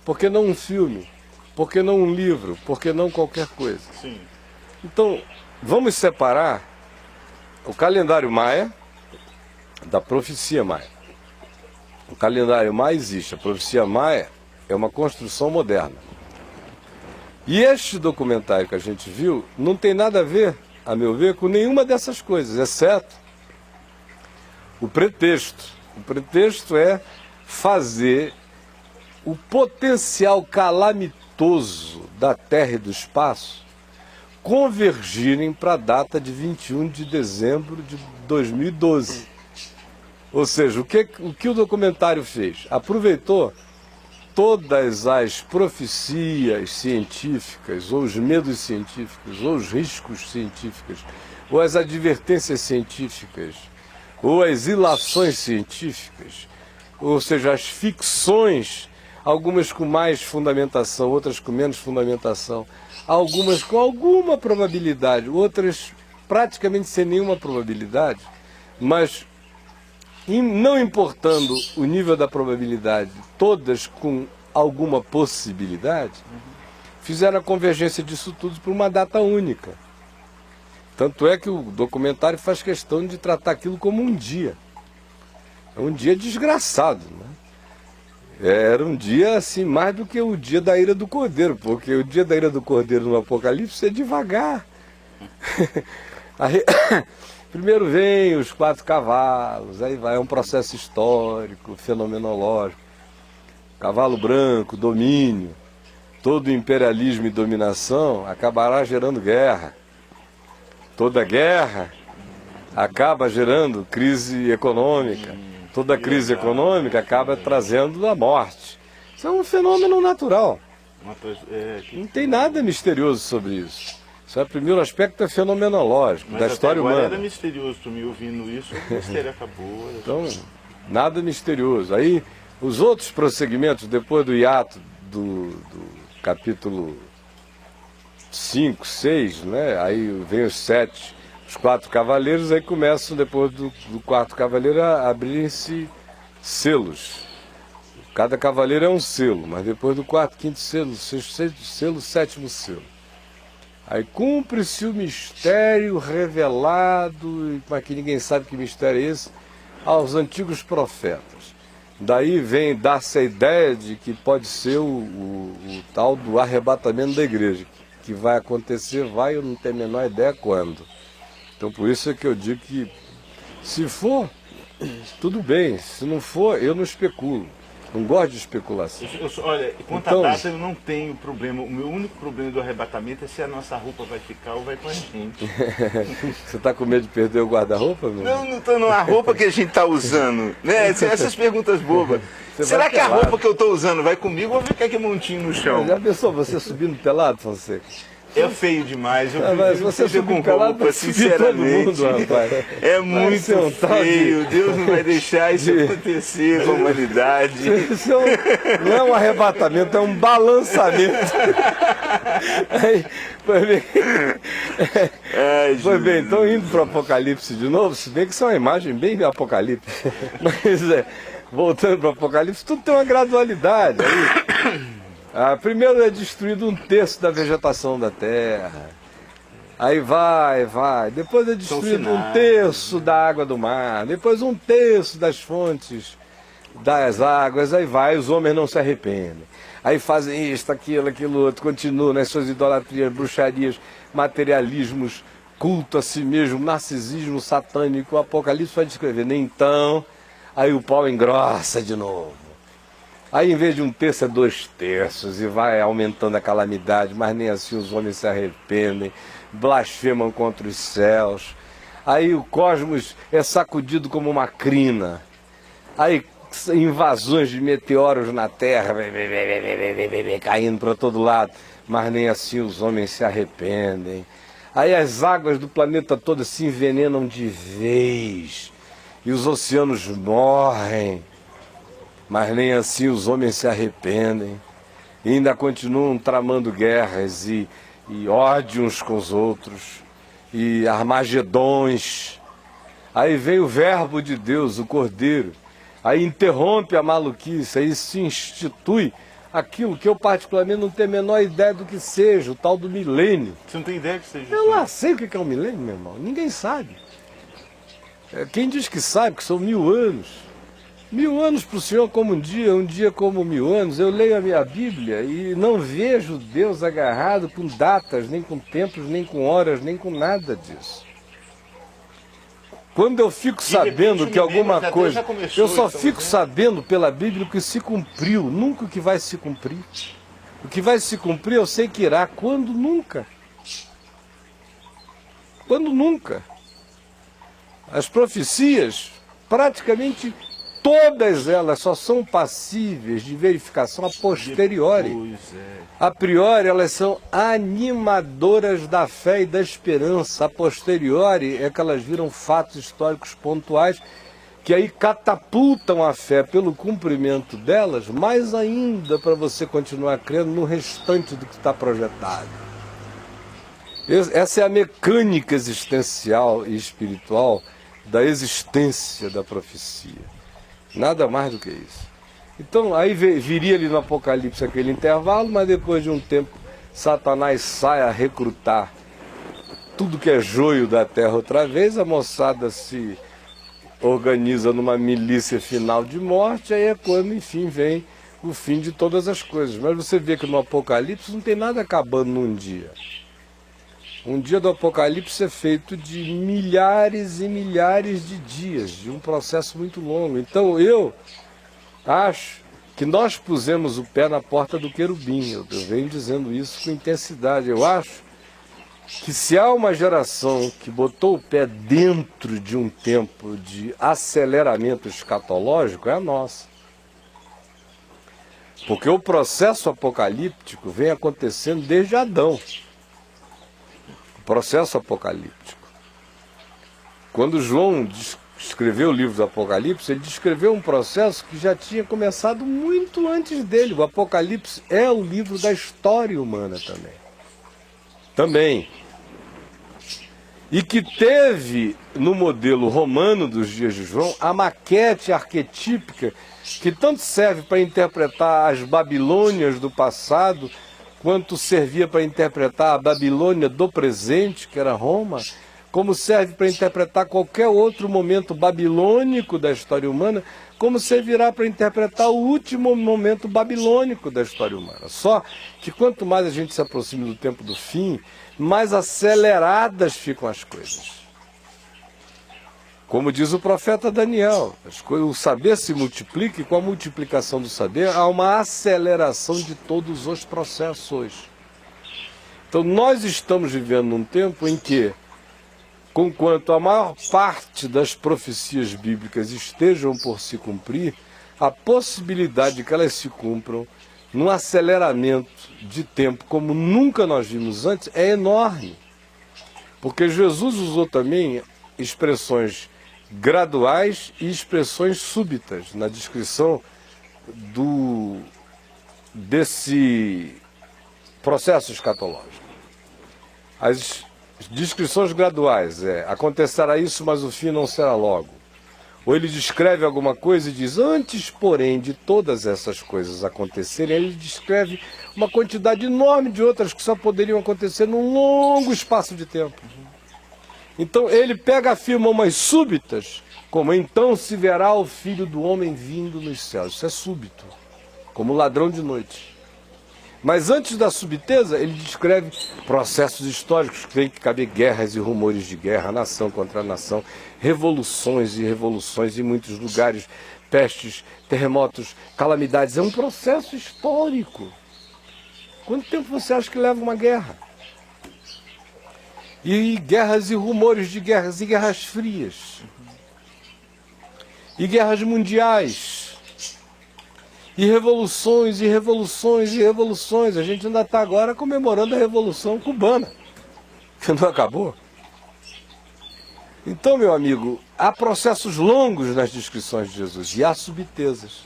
Por que não um filme? Por que não um livro? Por que não qualquer coisa? Sim. Então, vamos separar o calendário maia da profecia maia. O calendário maia existe, a profecia maia é uma construção moderna. E este documentário que a gente viu não tem nada a ver, a meu ver, com nenhuma dessas coisas, exceto o pretexto. O pretexto é fazer o potencial calamitoso da Terra e do espaço convergirem para a data de 21 de dezembro de 2012. Ou seja, o que o documentário fez? Aproveitou todas as profecias científicas, ou os medos científicos, ou os riscos científicos, ou as advertências científicas, ou as ilações científicas, ou seja, as ficções, algumas com mais fundamentação, outras com menos fundamentação, algumas com alguma probabilidade, outras praticamente sem nenhuma probabilidade, mas não importando o nível da probabilidade, todas com alguma possibilidade, fizeram a convergência disso tudo por uma data única. Tanto é que o documentário faz questão de tratar aquilo como um dia. É um dia desgraçado, né? Era um dia assim, mais do que o dia da ira do Cordeiro, porque o dia da ira do Cordeiro no Apocalipse é devagar. Aí, primeiro vem os 4 cavalos, aí vai, é um processo histórico, fenomenológico. Cavalo branco, domínio, todo imperialismo e dominação acabará gerando guerra. Toda guerra acaba gerando crise econômica. Toda crise econômica acaba trazendo a morte. Isso é um fenômeno natural. Não tem nada misterioso sobre isso. Isso é o primeiro aspecto fenomenológico da história humana. Era misterioso para mim ouvindo isso, o mistério acabou. Então, nada misterioso. Aí, os outros prosseguimentos, depois do hiato do capítulo 5, 6, né? Aí vem os 7, os 4 cavaleiros, aí começam, depois do 4º cavaleiro, a abrirem-se selos. Cada cavaleiro é um selo, mas depois do 4º, 5º selo, 6º selo, 7º selo. Aí cumpre-se o mistério revelado, mas que ninguém sabe que mistério é esse, aos antigos profetas. Daí vem dar-se a ideia de que pode ser o tal do arrebatamento da igreja, que vai acontecer, eu não tenho a menor ideia quando. Então por isso é que eu digo que, se for, tudo bem, se não for, eu não especulo. Não gosto de especulação. Olha, quanto à data eu não tenho problema. O meu único problema do arrebatamento é se a nossa roupa vai ficar ou vai com a gente. Você está com medo de perder o guarda-roupa, meu? Não estou na roupa que a gente está usando. Né? Essas perguntas bobas. Será que a roupa que eu estou usando vai comigo ou vai ficar aqui montinho no chão? Já pensou você subindo pelado, Fonseca? É feio demais. Mas você subir com roupa, sinceramente, todo mundo, rapaz. É muito feio. Deus não vai deixar isso acontecer com a humanidade. Isso não é um arrebatamento, é um balançamento. Aí, pois bem, então indo para o Apocalipse de novo, se bem que isso é uma imagem bem apocalipse. Mas voltando para o Apocalipse, tudo tem uma gradualidade. Primeiro é destruído 1/3 da vegetação da terra. Aí vai. Depois é destruído 1/3 da água do mar. Depois 1/3 das fontes das águas. Aí vai, os homens não se arrependem. Aí fazem isto, aquilo outro. Continuam nas suas idolatrias, bruxarias, materialismos, culto a si mesmo, narcisismo satânico. O Apocalipse vai descrever. Nem então, aí o pau engrossa de novo. Aí, em vez de 1/3, é 2/3, e vai aumentando a calamidade, mas nem assim os homens se arrependem, blasfemam contra os céus. Aí o cosmos é sacudido como uma crina. Aí invasões de meteoros na Terra, caindo para todo lado, mas nem assim os homens se arrependem. Aí as águas do planeta todo se envenenam de vez, e os oceanos morrem. Mas nem assim os homens se arrependem, e ainda continuam tramando guerras e ódio uns com os outros, e armagedões. Aí vem o verbo de Deus, o Cordeiro, aí interrompe a maluquice, aí se institui aquilo que eu particularmente não tenho a menor ideia do que seja, o tal do milênio. Você não tem ideia que seja isso? Eu lá sei o que é o milênio, meu irmão, ninguém sabe. Quem diz que sabe, que são 1000 anos. 1000 anos para o Senhor como um dia como 1000 anos. Eu leio a minha Bíblia e não vejo Deus agarrado com datas, nem com tempos, nem com horas, nem com nada disso. Quando eu fico sabendo que alguma coisa, eu só fico sabendo pela Bíblia o que se cumpriu, nunca o que vai se cumprir. O que vai se cumprir eu sei que irá, quando? Nunca. Quando nunca. As profecias, praticamente todas elas só são passíveis de verificação a posteriori. Depois, A priori, elas são animadoras da fé e da esperança. A posteriori é que elas viram fatos históricos pontuais que aí catapultam a fé pelo cumprimento delas, mais ainda para você continuar crendo no restante do que está projetado. Essa é a mecânica existencial e espiritual da existência da profecia. Nada mais do que isso. Então, aí viria ali no Apocalipse aquele intervalo, mas depois de um tempo, Satanás sai a recrutar tudo que é joio da terra outra vez, a moçada se organiza numa milícia final de morte, aí é quando, enfim, vem o fim de todas as coisas. Mas você vê que no Apocalipse não tem nada acabando num dia. Um dia do Apocalipse é feito de milhares e milhares de dias, de um processo muito longo. Então eu acho que nós pusemos o pé na porta do querubim. Eu venho dizendo isso com intensidade. Eu acho que se há uma geração que botou o pé dentro de um tempo de aceleramento escatológico, é a nossa. Porque o processo apocalíptico vem acontecendo desde Adão. O processo apocalíptico. Quando João escreveu o livro do Apocalipse, ele descreveu um processo que já tinha começado muito antes dele. O Apocalipse é o livro da história humana também. E que teve, no modelo romano dos dias de João, a maquete arquetípica que tanto serve para interpretar as Babilônias do passado, quanto servia para interpretar a Babilônia do presente, que era Roma, como serve para interpretar qualquer outro momento babilônico da história humana, como servirá para interpretar o último momento babilônico da história humana. Só que quanto mais a gente se aproxima do tempo do fim, mais aceleradas ficam as coisas. Como diz o profeta Daniel, o saber se multiplica e com a multiplicação do saber há uma aceleração de todos os processos. Então nós estamos vivendo num tempo em que, conquanto a maior parte das profecias bíblicas estejam por se cumprir, a possibilidade de que elas se cumpram num aceleramento de tempo como nunca nós vimos antes é enorme. Porque Jesus usou também expressões graduais e expressões súbitas na descrição desse processo escatológico. As descrições graduais acontecerá isso, mas o fim não será logo. Ou ele descreve alguma coisa e diz, antes, porém, de todas essas coisas acontecerem, ele descreve uma quantidade enorme de outras que só poderiam acontecer num longo espaço de tempo. Então ele afirma umas súbitas, como então se verá o Filho do Homem vindo nos céus. Isso é súbito, como ladrão de noite. Mas antes da subteza, ele descreve processos históricos que tem que caber guerras e rumores de guerra, nação contra nação, revoluções e revoluções em muitos lugares, pestes, terremotos, calamidades. É um processo histórico. Quanto tempo você acha que leva uma guerra? E guerras e rumores de guerras, e guerras frias, e guerras mundiais, e revoluções, e revoluções, e revoluções. A gente ainda está agora comemorando a Revolução Cubana, que não acabou. Então, meu amigo, há processos longos nas descrições de Jesus, e há subtezas.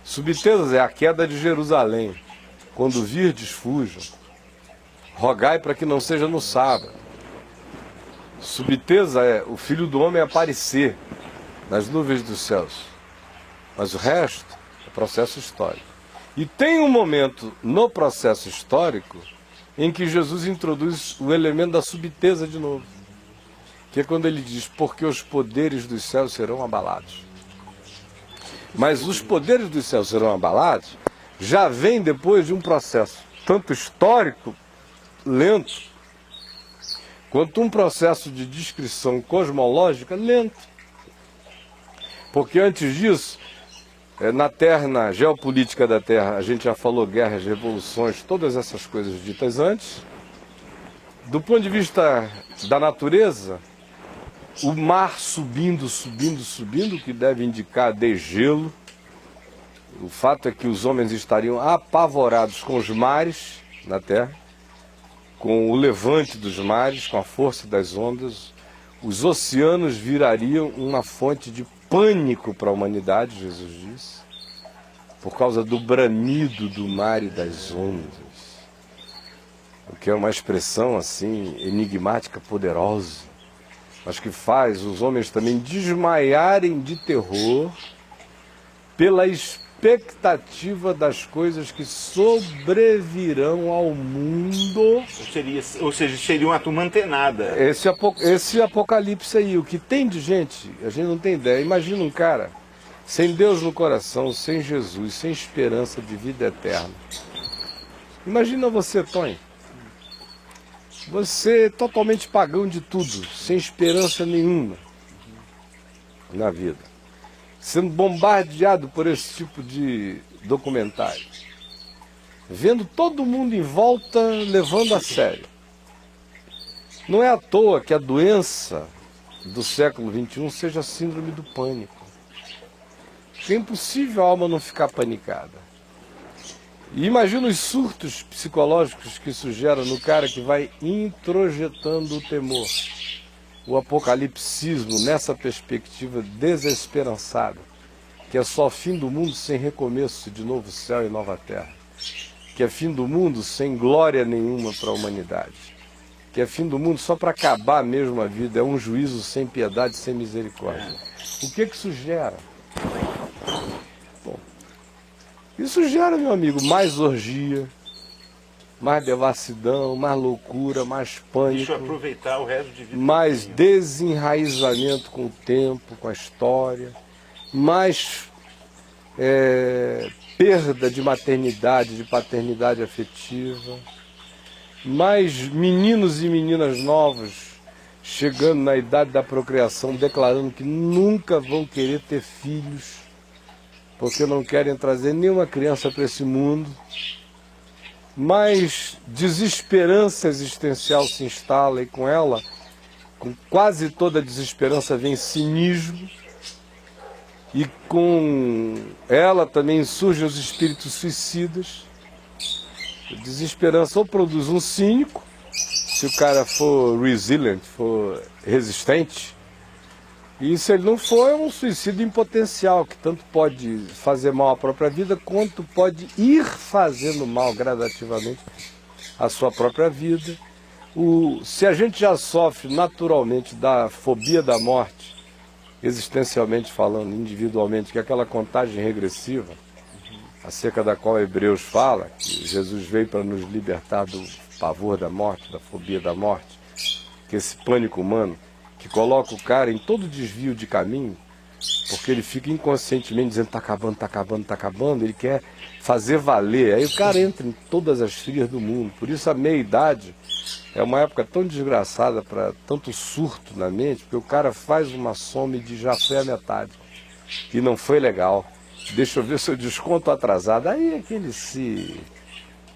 Subtezas é a queda de Jerusalém. Quando virdes, fujam. Rogai para que não seja no sábado. Subteza é o Filho do Homem aparecer nas nuvens dos céus. Mas o resto é processo histórico. E tem um momento no processo histórico em que Jesus introduz o elemento da subteza de novo. Que é quando ele diz, porque os poderes dos céus serão abalados. Mas os poderes dos céus serão abalados já vem depois de um processo tanto histórico, lento, quanto um processo de descrição cosmológica lento. Porque antes disso, na Terra, na geopolítica da Terra, a gente já falou guerras, revoluções, todas essas coisas ditas antes. do ponto de vista da natureza, o mar subindo, subindo, subindo, que deve indicar degelo. O fato é que os homens estariam apavorados com os mares na Terra, com o levante dos mares, com a força das ondas. Os oceanos virariam uma fonte de pânico para a humanidade, Jesus disse, por causa do bramido do mar e das ondas. O que é uma expressão assim enigmática, poderosa, mas que faz os homens também desmaiarem de terror pela expectativa das coisas que sobrevirão ao mundo. Ou seja, seria uma turma antenada. Esse apocalipse aí, o que tem de gente, a gente não tem ideia. Imagina um cara sem Deus no coração, sem Jesus, sem esperança de vida eterna. Imagina você, Tony. Você totalmente pagão de tudo, sem esperança nenhuma na vida, sendo bombardeado por esse tipo de documentário, vendo todo mundo em volta levando a sério. Não é à toa que a doença do século XXI seja a síndrome do pânico. É impossível a alma não ficar panicada. E imagina os surtos psicológicos que isso gera no cara que vai introjetando o temor, o apocalipsismo nessa perspectiva desesperançada, que é só fim do mundo sem recomeço de novo céu e nova terra, que é fim do mundo sem glória nenhuma para a humanidade, que é fim do mundo só para acabar mesmo a vida, é um juízo sem piedade, sem misericórdia. O que isso gera? Isso gera, meu amigo, mais orgia, mais devassidão, mais loucura, mais pânico. Deixa eu aproveitar o resto de vida. Mais desenraizamento com o tempo, com a história, mais perda de maternidade, de paternidade afetiva, mais meninos e meninas novos chegando na idade da procriação, declarando que nunca vão querer ter filhos, porque não querem trazer nenhuma criança para esse mundo. Mais desesperança existencial se instala e com ela, com quase toda a desesperança, vem cinismo. E com ela também surgem os espíritos suicidas. A desesperança ou produz um cínico, se o cara for resilient, for resistente, e se ele não for, é um suicídio em potencial, que tanto pode fazer mal à própria vida, quanto pode ir fazendo mal gradativamente à sua própria vida. Se a gente já sofre naturalmente da fobia da morte, existencialmente falando, individualmente, que é aquela contagem regressiva, acerca da qual Hebreus fala, que Jesus veio para nos libertar do pavor da morte, da fobia da morte, que esse pânico humano, que coloca o cara em todo desvio de caminho, porque ele fica inconscientemente dizendo está acabando, está acabando, está acabando, ele quer fazer valer, aí o cara entra em todas as frias do mundo. Por isso a meia-idade é uma época tão desgraçada para tanto surto na mente, porque o cara faz uma soma e diz, já foi a metade, e não foi legal, deixa eu ver se eu desconto atrasado, aí é que ele se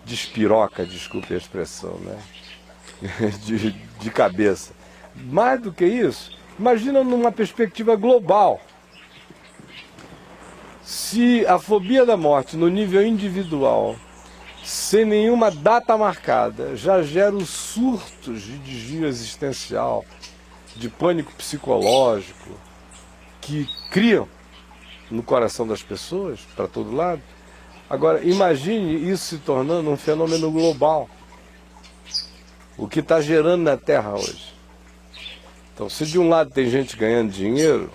despiroca, desculpe a expressão, né? de cabeça. Mais do que isso, imagina numa perspectiva global. Se a fobia da morte no nível individual, sem nenhuma data marcada, já gera os surtos de desvio existencial, de pânico psicológico, que criam no coração das pessoas, para todo lado. Agora, imagine isso se tornando um fenômeno global. O que está gerando na Terra hoje. Então, se de um lado tem gente ganhando dinheiro,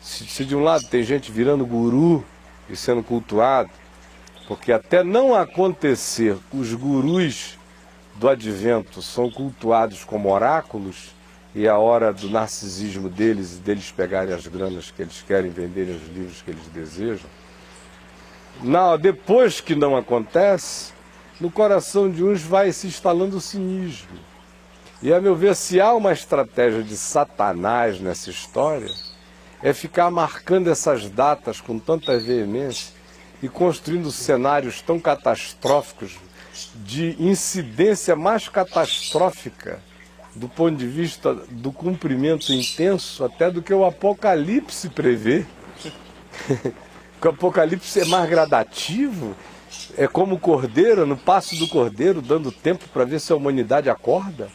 se de um lado tem gente virando guru e sendo cultuado, porque até não acontecer, os gurus do advento são cultuados como oráculos, e é a hora do narcisismo deles e deles pegarem as granas que eles querem, venderem os livros que eles desejam. Depois que não acontece, no coração de uns vai se instalando o cinismo. E, a meu ver, se há uma estratégia de Satanás nessa história, é ficar marcando essas datas com tanta veemência e construindo cenários tão catastróficos, de incidência mais catastrófica do ponto de vista do cumprimento intenso até do que o Apocalipse prevê. O Apocalipse é mais gradativo, é como o cordeiro, no passo do cordeiro, dando tempo para ver se a humanidade acorda.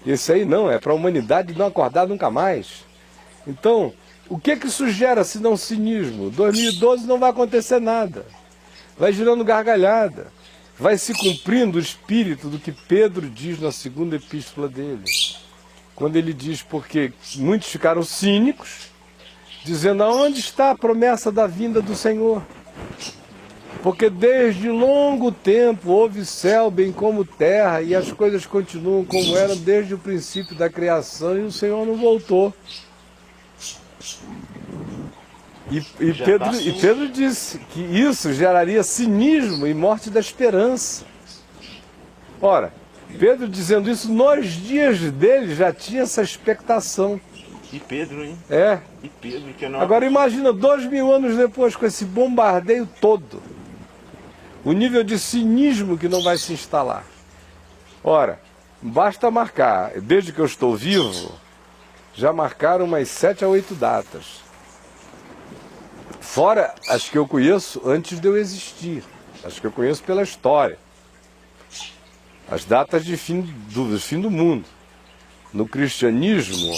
Esse aí não, é para a humanidade não acordar nunca mais. Então, o que isso gera se não cinismo? 2012 não vai acontecer nada. Vai girando gargalhada. Vai se cumprindo o espírito do que Pedro diz na segunda epístola dele. Quando ele diz, porque muitos ficaram cínicos, dizendo, aonde está a promessa da vinda do Senhor? Porque desde longo tempo houve céu bem como terra, e as coisas continuam como eram desde o princípio da criação, e o Senhor não voltou. E Pedro disse que isso geraria cinismo e morte da esperança. Ora, Pedro dizendo isso, nos dias dele já tinha essa expectação. E Pedro, hein? É. E Pedro, que não... Agora imagina, 2000 anos depois, com esse bombardeio todo, o nível de cinismo que não vai se instalar. Ora, basta marcar, desde que eu estou vivo, já marcaram umas 7 a 8 datas. Fora as que eu conheço antes de eu existir, as que eu conheço pela história. As datas de fim do mundo. No cristianismo,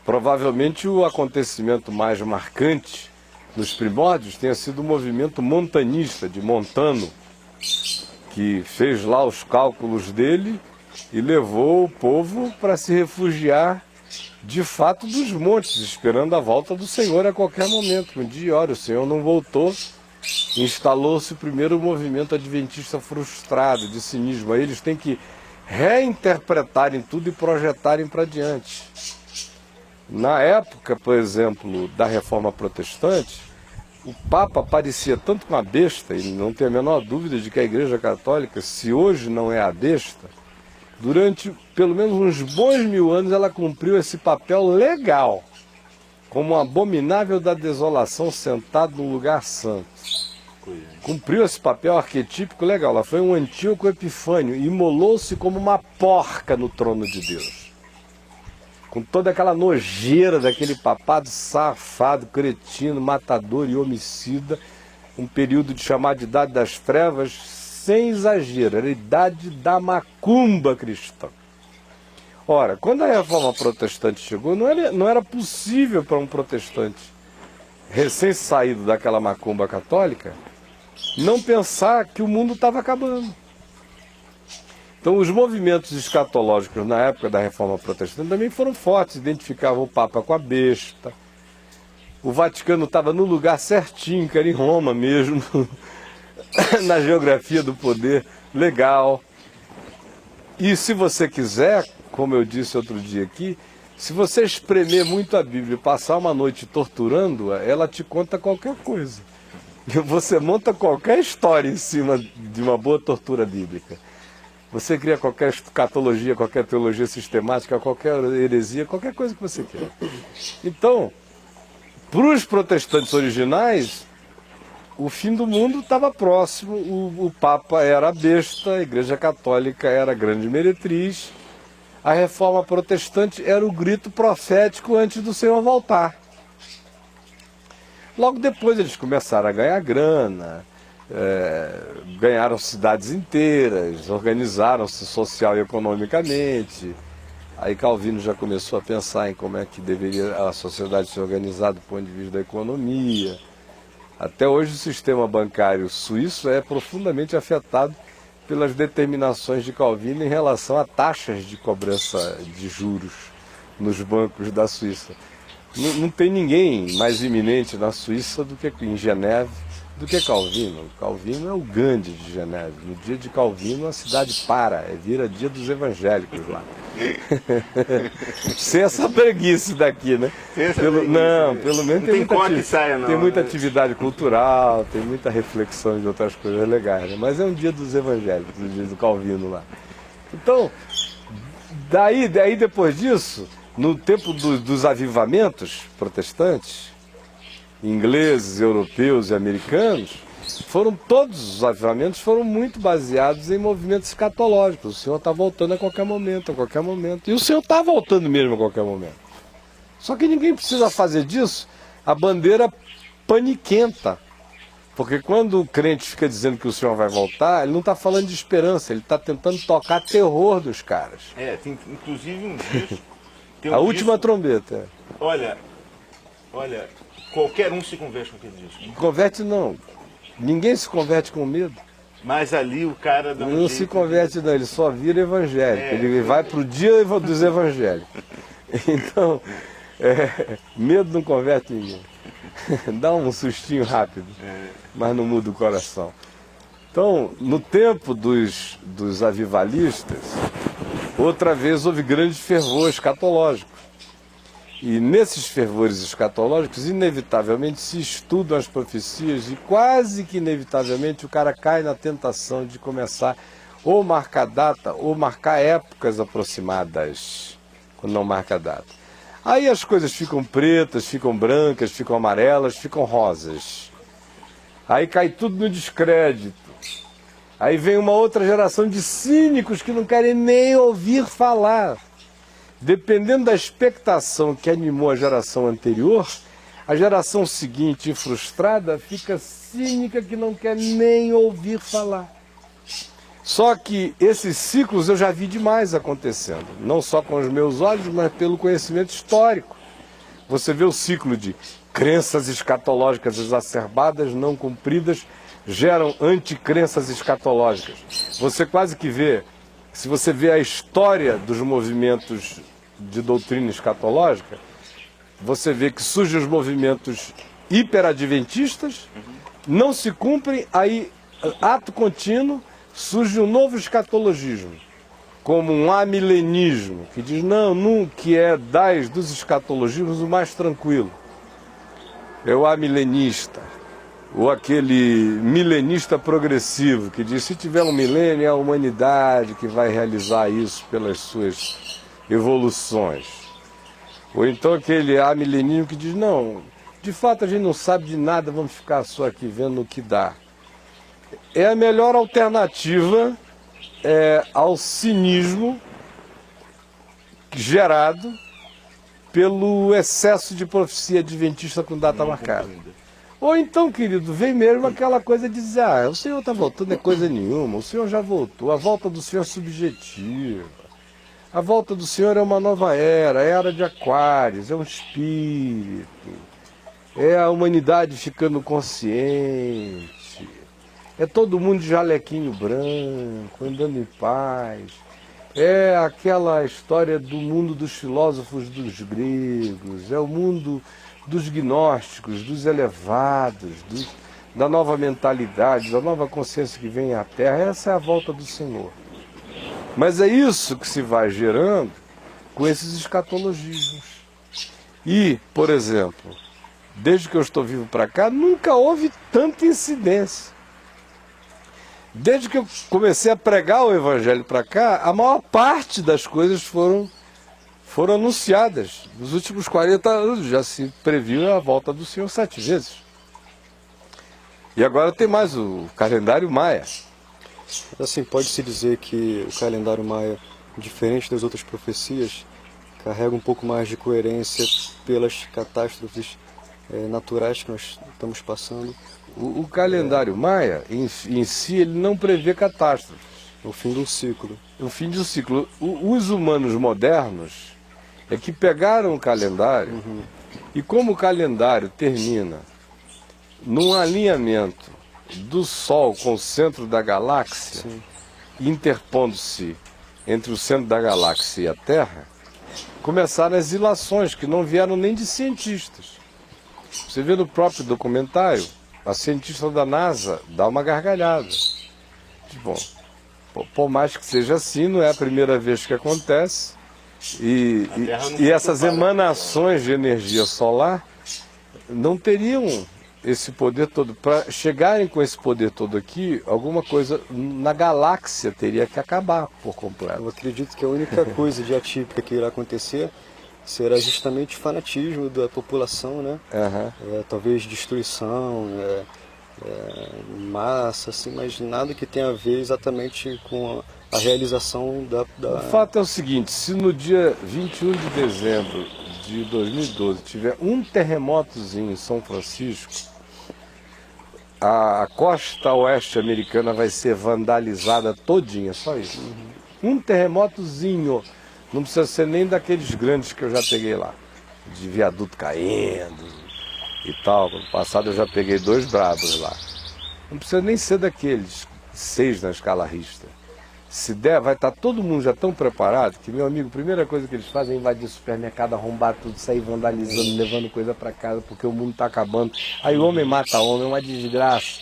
provavelmente o acontecimento mais marcante nos primórdios tenha sido o movimento montanista, de Montano, que fez lá os cálculos dele e levou o povo para se refugiar de fato dos montes, esperando a volta do Senhor a qualquer momento. Um dia, olha, o Senhor não voltou, instalou-se o primeiro movimento adventista frustrado, de cinismo. Aí eles têm que reinterpretarem tudo e projetarem para diante. Na época, por exemplo, da Reforma Protestante, o Papa parecia tanto com a besta, e não tem a menor dúvida de que a Igreja Católica, se hoje não é a besta, durante pelo menos uns bons 1000 anos ela cumpriu esse papel legal, como um abominável da desolação sentado no lugar santo. Cumpriu esse papel arquetípico legal. Ela foi um Antíoco Epifânio, imolou-se como uma porca no trono de Deus. Com toda aquela nojeira daquele papado safado, cretino, matador e homicida, um período de chamada Idade das Trevas, sem exagero, era a idade da macumba cristã. Ora, quando a Reforma Protestante chegou, não era possível para um protestante recém-saído daquela macumba católica não pensar que o mundo estava acabando. Então os movimentos escatológicos na época da Reforma Protestante também foram fortes, identificavam o Papa com a besta. O Vaticano estava no lugar certinho, que era em Roma mesmo, na geografia do poder, legal. E se você quiser, como eu disse outro dia aqui, se você espremer muito a Bíblia e passar uma noite torturando-a, ela te conta qualquer coisa. Você monta qualquer história em cima de uma boa tortura bíblica. Você cria qualquer escatologia, qualquer teologia sistemática, qualquer heresia, qualquer coisa que você queira. Então, para os protestantes originais, o fim do mundo estava próximo, o Papa era a besta, a Igreja Católica era a grande meretriz, a Reforma Protestante era o grito profético antes do Senhor voltar. Logo depois eles começaram a ganhar grana, ganharam cidades inteiras, organizaram-se social e economicamente. Aí Calvino já começou a pensar em como é que deveria a sociedade se organizar do ponto de vista da economia. Até hoje o sistema bancário suíço é profundamente afetado pelas determinações de Calvino em relação a taxas de cobrança de juros nos bancos da Suíça. Não tem ninguém mais iminente na Suíça do que em Geneve do que Calvino. Calvino é o Gandhi de Geneve. No dia de Calvino a cidade vira dia dos evangélicos lá. Sem essa preguiça daqui, né? Pelo menos tem muita atividade cultural, tem muita reflexão de outras coisas legais, né? Mas é um dia dos evangélicos, o dia do Calvino lá. Então, daí depois disso, no tempo dos avivamentos protestantes, ingleses, europeus e americanos, Todos os avivamentos foram muito baseados em movimentos escatológicos. O Senhor está voltando a qualquer momento, a qualquer momento. E o Senhor está voltando mesmo a qualquer momento. Só que ninguém precisa fazer disso a bandeira paniquenta. Porque quando o crente fica dizendo que o Senhor vai voltar, ele não está falando de esperança, ele está tentando tocar terror dos caras. Tem inclusive um disco. A última trombeta. Olha, qualquer um se converte com aquele disco. Converte não. Ninguém se converte com medo. Mas ali o cara dá um Não jeito se converte não, ele só vira evangélico. Ele vai para o dia dos evangélicos. Então, medo não converte ninguém. Dá um sustinho rápido, mas não muda o coração. Então, no tempo dos avivalistas, outra vez houve grande fervor escatológico. E nesses fervores escatológicos, inevitavelmente se estudam as profecias e quase que inevitavelmente o cara cai na tentação de começar ou marcar data ou marcar épocas aproximadas, quando não marca data. Aí as coisas ficam pretas, ficam brancas, ficam amarelas, ficam rosas. Aí cai tudo no descrédito. Aí vem uma outra geração de cínicos que não querem nem ouvir falar. Dependendo da expectação que animou a geração anterior, a geração seguinte, frustrada, fica cínica que não quer nem ouvir falar. Só que esses ciclos eu já vi demais acontecendo, não só com os meus olhos, mas pelo conhecimento histórico. Você vê o ciclo de crenças escatológicas exacerbadas, não cumpridas, geram anticrenças escatológicas. Você quase que vê, se você vê a história dos movimentos de doutrina escatológica, você vê que surgem os movimentos hiperadventistas, não se cumprem, aí, ato contínuo, surge um novo escatologismo, como um amilenismo, que diz, não, que é dos escatologismos o mais tranquilo. É o amilenista, ou aquele milenista progressivo, que diz, se tiver um milênio, é a humanidade que vai realizar isso pelas suas evoluções. Ou então aquele amilenismo que diz, não, de fato a gente não sabe de nada, vamos ficar só aqui vendo o que dá. É a melhor alternativa ao cinismo gerado pelo excesso de profecia adventista com data marcada. Ou então, querido, vem mesmo aquela coisa de dizer, o Senhor está voltando, é coisa nenhuma, o Senhor já voltou, a volta do Senhor é subjetiva, a volta do Senhor é uma nova era de Aquários, é um espírito, é a humanidade ficando consciente. É todo mundo de jalequinho branco, andando em paz. É aquela história do mundo dos filósofos dos gregos, é o mundo dos gnósticos, dos elevados, da nova mentalidade, da nova consciência que vem à Terra. Essa é a volta do Senhor. Mas é isso que se vai gerando com esses escatologismos. E, por exemplo, desde que eu estou vivo para cá, nunca houve tanta incidência. Desde que eu comecei a pregar o Evangelho para cá, a maior parte das coisas foram anunciadas. Nos últimos 40 anos já se previu a volta do Senhor 7 vezes. E agora tem mais o calendário Maia. Assim, pode-se dizer que o calendário Maia, diferente das outras profecias, carrega um pouco mais de coerência pelas catástrofes naturais que nós estamos passando. O calendário Maia, em si, ele não prevê catástrofes. É o fim de um ciclo. O fim de um ciclo. Os humanos modernos é que pegaram o calendário e como o calendário termina num alinhamento do Sol com o centro da galáxia, interpondo-se entre o centro da galáxia e a Terra, começaram as ilações que não vieram nem de cientistas. Você vê no próprio documentário, a cientista da NASA dá uma gargalhada. Bom, por mais que seja assim, não é a primeira vez que acontece. E essas emanações de energia solar não teriam esse poder todo. Para chegarem com esse poder todo aqui, alguma coisa na galáxia teria que acabar por completo. Eu acredito que a única coisa de atípica que irá acontecer será justamente o fanatismo da população, né? Talvez destruição, massa, assim, mas nada que tenha a ver exatamente com a realização O fato é o seguinte, se no dia 21 de dezembro de 2012 tiver um terremotozinho em São Francisco, a costa oeste americana vai ser vandalizada todinha, só isso. Um terremotozinho, não precisa ser nem daqueles grandes que eu já peguei lá, de viaduto caindo e tal. No passado eu já peguei 2 brabos lá. Não precisa nem ser daqueles 6 na escala Richter. Se der, vai estar todo mundo já tão preparado que, meu amigo, a primeira coisa que eles fazem é invadir o supermercado, arrombar tudo, sair vandalizando, levando coisa para casa, porque o mundo está acabando. Aí o homem mata homem, é uma desgraça.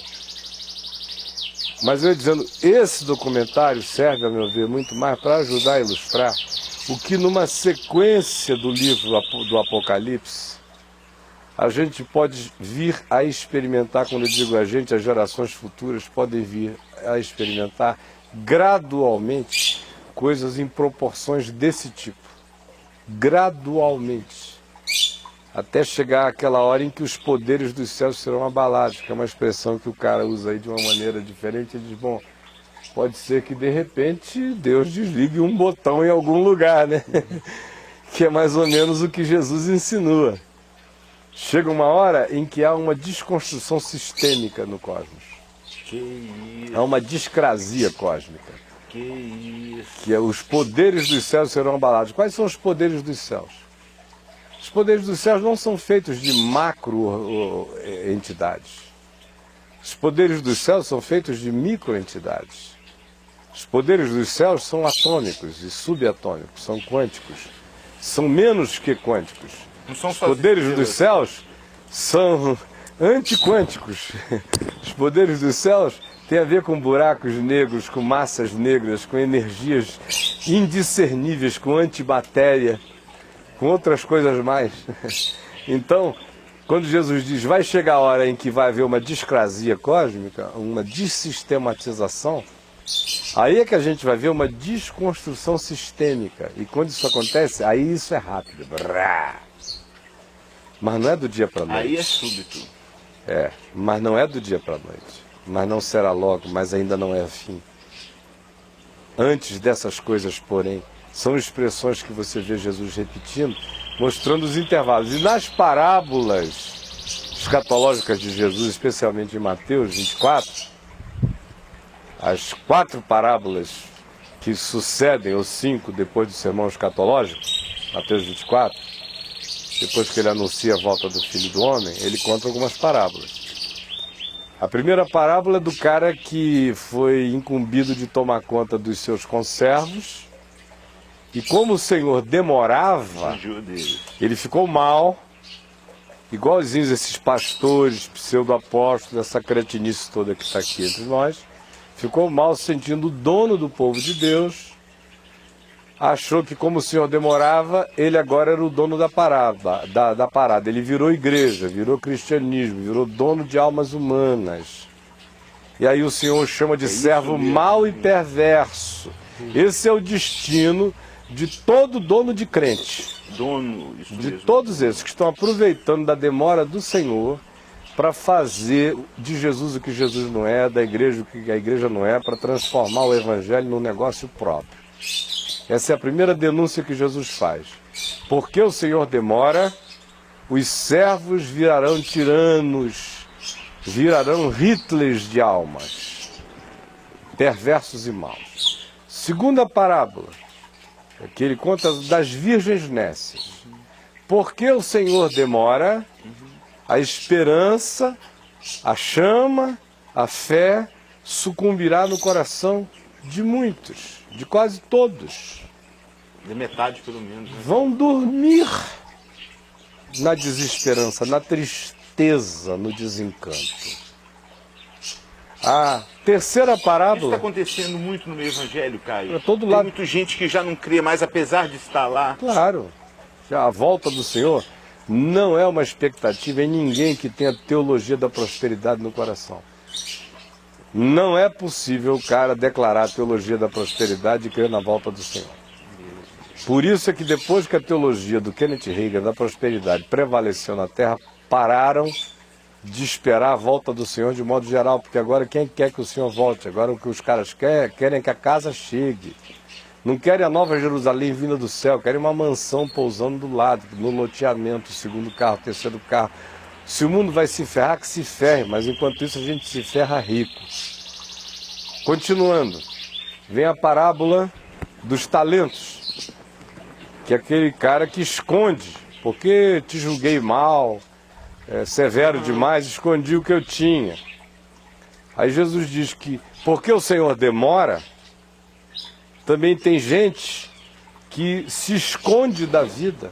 Mas eu ia dizendo, esse documentário serve, a meu ver, muito mais para ajudar a ilustrar o que numa sequência do livro do Apocalipse, a gente pode vir a experimentar, quando eu digo a gente, as gerações futuras podem vir a experimentar gradualmente coisas em proporções desse tipo. Gradualmente. Até chegar àquela hora em que os poderes dos céus serão abalados, que é uma expressão que o cara usa aí de uma maneira diferente. Ele diz, bom, pode ser que de repente Deus desligue um botão em algum lugar, né? Que é mais ou menos o que Jesus insinua. Chega uma hora em que há uma desconstrução sistêmica no cosmos. Que isso. Há uma discrasia cósmica. Que isso. Que é, os poderes dos céus serão abalados. Quais são os poderes dos céus? Os poderes dos céus não são feitos de macro entidades. Os poderes dos céus são feitos de micro entidades. Os poderes dos céus são atômicos e subatômicos, são quânticos. São menos que quânticos. Não são Os só poderes dos céus são antiquânticos. Os poderes dos céus têm a ver com buracos negros, com massas negras, com energias indiscerníveis, com antimatéria, com outras coisas mais. Então, quando Jesus diz, vai chegar a hora em que vai haver uma discrasia cósmica, uma dessistematização, aí é que a gente vai ver uma desconstrução sistêmica. E quando isso acontece, aí isso é rápido. Mas não é do dia para a noite. Aí é súbito. É, mas não é do dia para a noite. Mas não será logo, mas ainda não é fim. Antes dessas coisas, porém, são expressões que você vê Jesus repetindo, mostrando os intervalos. E nas parábolas escatológicas de Jesus, especialmente em Mateus 24, as 4 parábolas que sucedem, ou 5, depois do sermão escatológico, Mateus 24, depois que ele anuncia a volta do Filho do Homem, ele conta algumas parábolas. A primeira parábola é do cara que foi incumbido de tomar conta dos seus conservos, e como o Senhor demorava, ele ficou mal, igualzinhos esses pastores, pseudo-apóstolos, essa cretinice toda que está aqui entre nós, ficou mal sentindo o dono do povo de Deus, achou que como o Senhor demorava, ele agora era o dono da parada. Ele virou igreja, virou cristianismo, virou dono de almas humanas. E aí o Senhor chama de servo mau e perverso. Esse é o destino de todo dono de crente. De todos esses que estão aproveitando da demora do Senhor para fazer de Jesus o que Jesus não é, da igreja o que a igreja não é, para transformar o evangelho num negócio próprio. Essa é a primeira denúncia que Jesus faz. Porque o Senhor demora, os servos virarão tiranos, virarão Hitlers de almas, perversos e maus. Segunda parábola, que ele conta das virgens nécias. Porque o Senhor demora, a esperança, a chama, a fé sucumbirá no coração de muitos, de quase todos. De metade, pelo menos. Né? Vão dormir na desesperança, na tristeza, no desencanto. A terceira parábola... Isso está acontecendo muito no meio evangélico, Caio. Todo Tem lado... muita gente que já não crê mais, apesar de estar lá. Claro. A volta do Senhor não é uma expectativa em ninguém que tenha teologia da prosperidade no coração. Não é possível o cara declarar a teologia da prosperidade e crer na volta do Senhor. Por isso é que depois que a teologia do Kenneth Hagin da prosperidade prevaleceu na Terra, pararam de esperar a volta do Senhor de modo geral, porque agora quem quer que o Senhor volte? Agora o que os caras querem que a casa chegue. Não querem a Nova Jerusalém vinda do céu, querem uma mansão pousando do lado, no loteamento, o segundo carro, o terceiro carro. Se o mundo vai se ferrar, que se ferre, mas enquanto isso a gente se ferra rico. Continuando, vem a parábola dos talentos, que é aquele cara que esconde, porque te julguei mal, severo demais, escondi o que eu tinha. Aí Jesus diz que, porque o Senhor demora, também tem gente que se esconde da vida,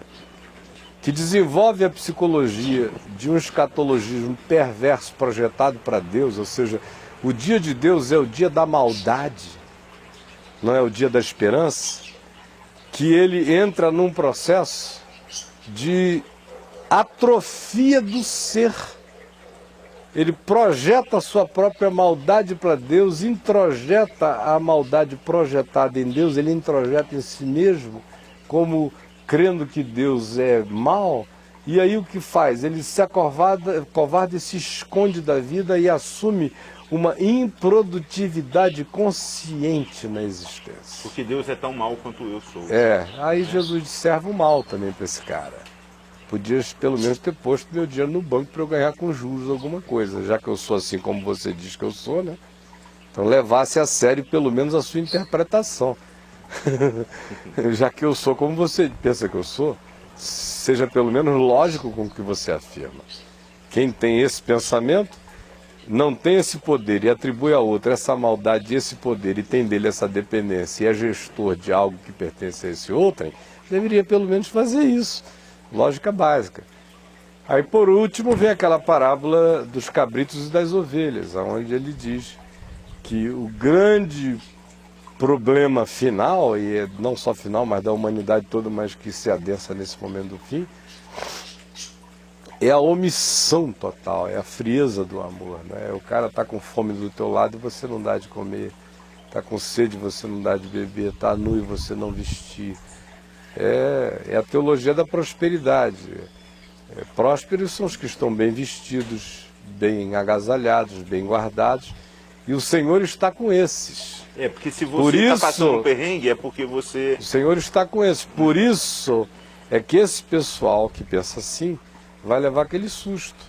que desenvolve a psicologia de um escatologismo perverso projetado para Deus, ou seja, o dia de Deus é o dia da maldade, não é o dia da esperança, que ele entra num processo de atrofia do ser. Ele projeta a sua própria maldade para Deus, introjeta a maldade projetada em Deus, ele introjeta em si mesmo, como crendo que Deus é mau, e aí o que faz? Ele se acovarda e se esconde da vida e assume uma improdutividade consciente na existência. Porque Deus é tão mau quanto eu sou. Aí Jesus serve o mal também para esse cara. Podias pelo menos ter posto meu dinheiro no banco para eu ganhar com juros alguma coisa, já que eu sou assim como você diz que eu sou, né? Então levasse a sério pelo menos a sua interpretação. Já que eu sou como você pensa que eu sou, seja pelo menos lógico com o que você afirma. Quem tem esse pensamento não tem esse poder e atribui a outro essa maldade e esse poder e tem dele essa dependência e é gestor de algo que pertence a esse outrem, deveria pelo menos fazer isso. Lógica básica. Aí por último vem aquela parábola dos cabritos e das ovelhas, onde ele diz que o grande problema final, e não só final, mas da humanidade toda, mas que se adensa nesse momento do fim, é a omissão total, é a frieza do amor, né? O cara está com fome do teu lado e você não dá de comer, está com sede e você não dá de beber, está nu e você não vestir. É a teologia da prosperidade. Prósperos são os que estão bem vestidos, bem agasalhados, bem guardados, e o Senhor está com esses. Porque se você está passando um perrengue, é porque você... O Senhor está com esses. Por isso é que esse pessoal que pensa assim vai levar aquele susto.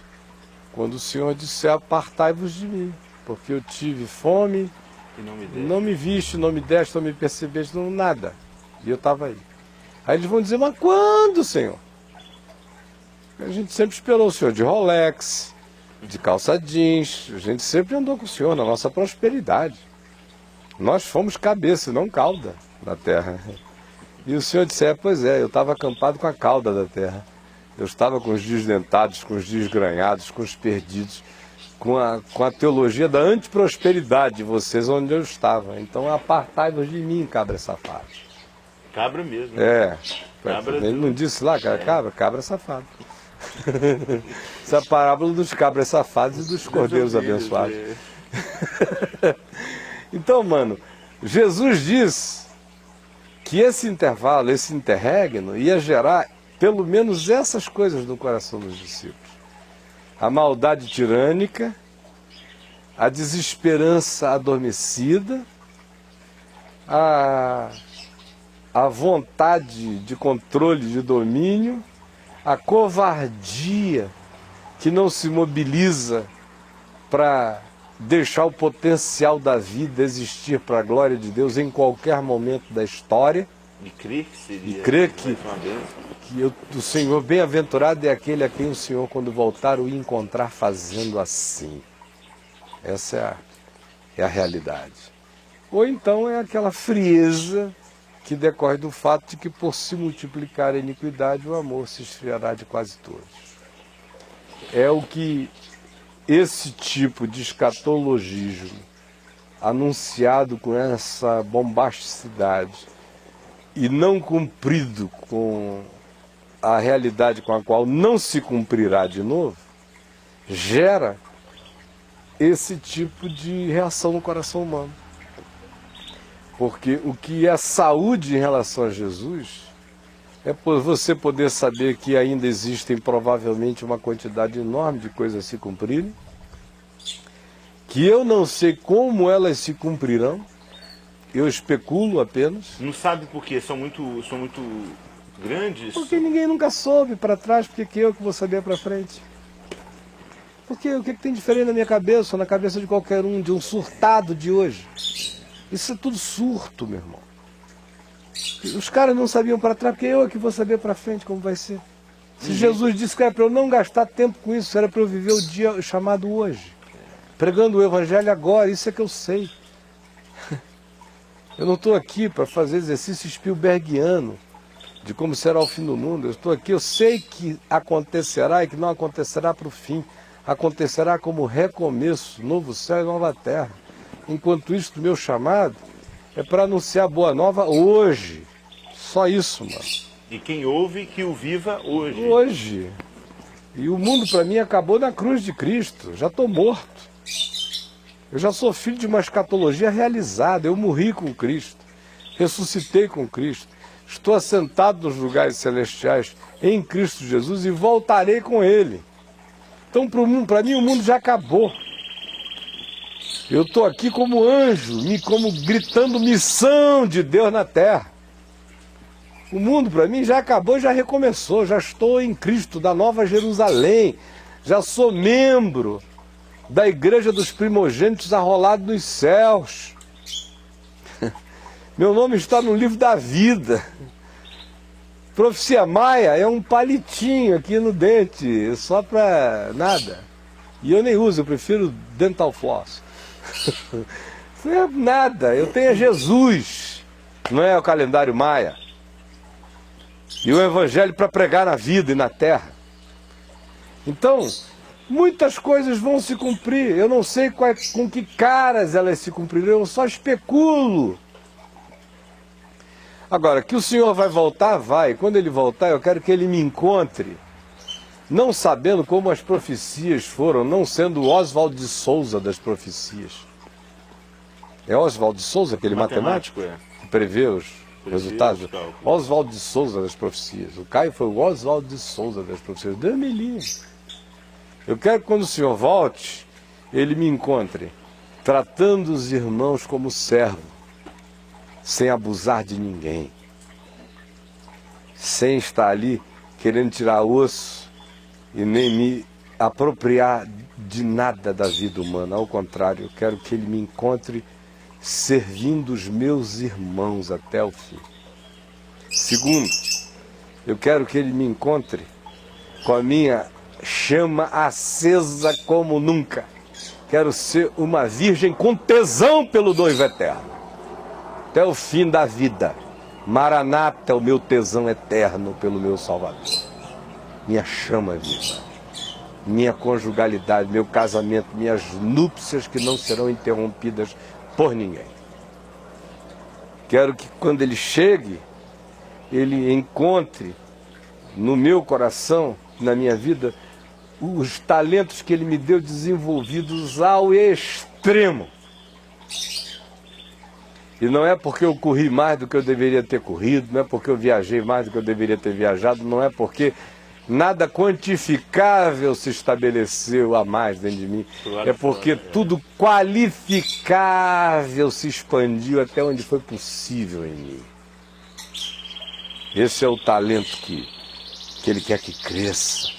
Quando o Senhor disser, apartai-vos de mim, porque eu tive fome, e não me viste, não me deste, não me percebeste, não, nada. E eu estava aí. Aí eles vão dizer, mas quando, Senhor? A gente sempre esperou o Senhor de Rolex, de calça jeans, a gente sempre andou com o Senhor na nossa prosperidade. Nós fomos cabeça, não cauda da terra. E o Senhor disse, pois é, eu estava acampado com a cauda da terra. Eu estava com os desdentados, com os desgranhados, com os perdidos, com a teologia da antiprosperidade de vocês onde eu estava. Então apartai-vos de mim, cabra safado. Cabra mesmo. Cabra ele não disse lá, cara, cabra safado. Essa é a parábola dos cabras safados e dos cordeiros abençoados. Então, mano, Jesus diz que esse intervalo, esse interregno, ia gerar pelo menos essas coisas no coração dos discípulos. A maldade tirânica, a desesperança adormecida, a vontade de controle, de domínio, a covardia que não se mobiliza para deixar o potencial da vida existir para a glória de Deus em qualquer momento da história. E crer que seria. E crer que o Senhor bem-aventurado é aquele a quem o Senhor, quando voltar, o encontrar fazendo assim. Essa é a realidade. Ou então é aquela frieza que decorre do fato de que, por se multiplicar a iniquidade, o amor se esfriará de quase todos. É o que esse tipo de escatologismo, anunciado com essa bombasticidade e não cumprido com a realidade com a qual não se cumprirá de novo, gera esse tipo de reação no coração humano. Porque o que é saúde em relação a Jesus é por você poder saber que ainda existem provavelmente uma quantidade enorme de coisas a se cumprirem, que eu não sei como elas se cumprirão, eu especulo apenas. Não sabe por quê? São muito grandes? Porque ninguém nunca soube para trás, porque que eu que vou saber para frente. Porque o que tem diferente na minha cabeça, ou na cabeça de qualquer um, de um surtado de hoje? Isso é tudo surto, meu irmão. Os caras não sabiam para trás, porque eu é que vou saber para frente como vai ser. Se Jesus disse que era para eu não gastar tempo com isso, era para eu viver o dia chamado hoje. Pregando o Evangelho agora, isso é que eu sei. Eu não estou aqui para fazer exercício Spielbergiano de como será o fim do mundo. Eu estou aqui, eu sei que acontecerá e que não acontecerá para o fim. Acontecerá como recomeço, novo céu e nova terra. Enquanto isso, o meu chamado é para anunciar a boa nova hoje. Só isso, mano. E quem ouve, que o viva hoje. Hoje. E o mundo para mim acabou na cruz de Cristo. Já estou morto. Eu já sou filho de uma escatologia realizada. Eu morri com Cristo. Ressuscitei com Cristo. Estou assentado nos lugares celestiais em Cristo Jesus e voltarei com Ele. Então, para mim, o mundo já acabou. Eu estou aqui como anjo, como gritando missão de Deus na terra. O mundo para mim já acabou, já recomeçou. Já estou em Cristo, da Nova Jerusalém. Já sou membro da igreja dos primogênitos arrolado nos céus. Meu nome está no livro da vida. Profecia Maia é um palitinho aqui no dente, só para nada. E eu nem uso, eu prefiro dental floss. Não é nada, eu tenho Jesus, não é o calendário Maia. E o Evangelho para pregar na vida e na terra. Então, muitas coisas vão se cumprir. Eu não sei com que caras elas se cumprirão, eu só especulo. Agora, que o Senhor vai voltar, vai. Quando Ele voltar, eu quero que Ele me encontre, não sabendo como as profecias foram, não sendo Oswald de Souza das profecias. É Oswald de Souza, aquele matemático? Que prevê os resultados? Oswald de Souza das profecias. O Caio foi o Oswald de Souza das profecias. Deus me livre. Eu quero que quando o Senhor volte, Ele me encontre, tratando os irmãos como servo, sem abusar de ninguém, sem estar ali querendo tirar osso e nem me apropriar de nada da vida humana. Ao contrário, eu quero que Ele me encontre servindo os meus irmãos até o fim. Segundo, eu quero que Ele me encontre com a minha chama acesa como nunca. Quero ser uma virgem com tesão pelo noivo eterno. Até o fim da vida. Maranata, o meu tesão eterno pelo meu Salvador. Minha chama viva. Minha conjugalidade, meu casamento, minhas núpcias que não serão interrompidas por ninguém. Quero que quando Ele chegue, Ele encontre no meu coração, na minha vida, os talentos que Ele me deu desenvolvidos ao extremo. E não é porque eu corri mais do que eu deveria ter corrido, não é porque eu viajei mais do que eu deveria ter viajado, não é porque nada quantificável se estabeleceu a mais dentro de mim. É porque tudo qualificável se expandiu até onde foi possível em mim. Esse é o talento que Ele quer que cresça.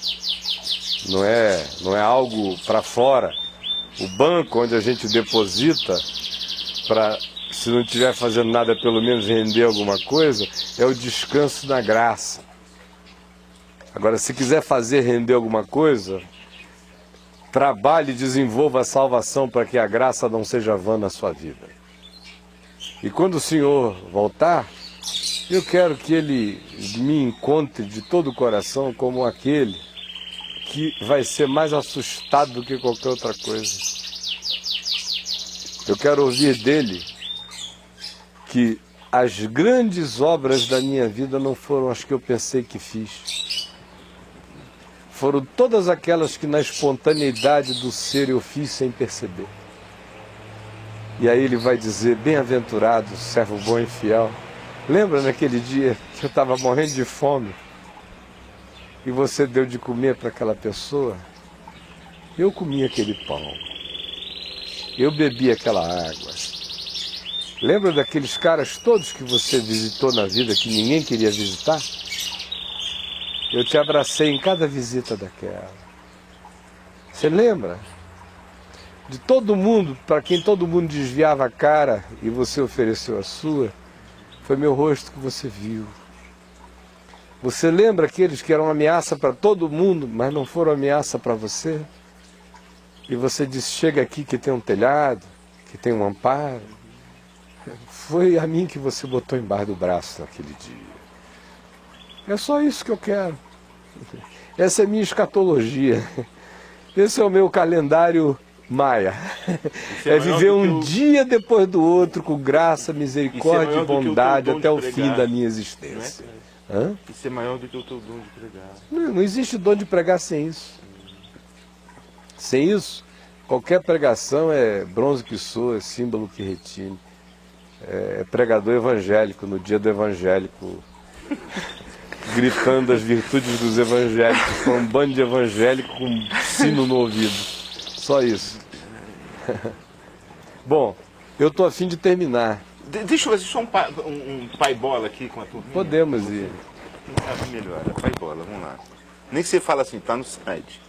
Não é algo para fora. O banco onde a gente deposita para, se não estiver fazendo nada, pelo menos render alguma coisa, é o descanso na graça. Agora, se quiser fazer render alguma coisa, trabalhe e desenvolva a salvação para que a graça não seja vã na sua vida. E quando o Senhor voltar, eu quero que Ele me encontre de todo o coração como aquele que vai ser mais assustado do que qualquer outra coisa. Eu quero ouvir dele que as grandes obras da minha vida não foram as que eu pensei que fiz. Foram todas aquelas que na espontaneidade do ser eu fiz sem perceber. E aí Ele vai dizer: bem-aventurado, servo bom e fiel, Lembra naquele dia que eu estava morrendo de fome e você deu de comer para aquela pessoa? Eu comi aquele pão. Eu bebi aquela água. Lembra daqueles caras todos que você visitou na vida que ninguém queria visitar? Eu te abracei em cada visita daquela. Você lembra? De todo mundo, para quem todo mundo desviava a cara e você ofereceu a sua, foi meu rosto que você viu. Você lembra aqueles que eram ameaça para todo mundo, mas não foram ameaça para você? E você disse, chega aqui que tem um telhado, que tem um amparo. Foi a mim que você botou embaixo do braço naquele dia. É só isso que eu quero. Essa é a minha escatologia. Esse é o meu calendário maia. É viver um dia depois do outro com graça, misericórdia e bondade até o fim da minha existência. Hã? Isso é maior do que o teu dom de pregar. Não existe dom de pregar sem isso. Sem isso, qualquer pregação é bronze que soa, é símbolo que retine. É pregador evangélico no dia do evangélico, gritando as virtudes dos evangélicos, com um bando de evangélico com sino no ouvido. Só isso. Bom, eu estou a fim de terminar. Deixa eu fazer só um pai bola aqui com a turminha. Podemos ir. Quem sabe melhor, pai bola, vamos lá. Nem que você fala assim, tá no site.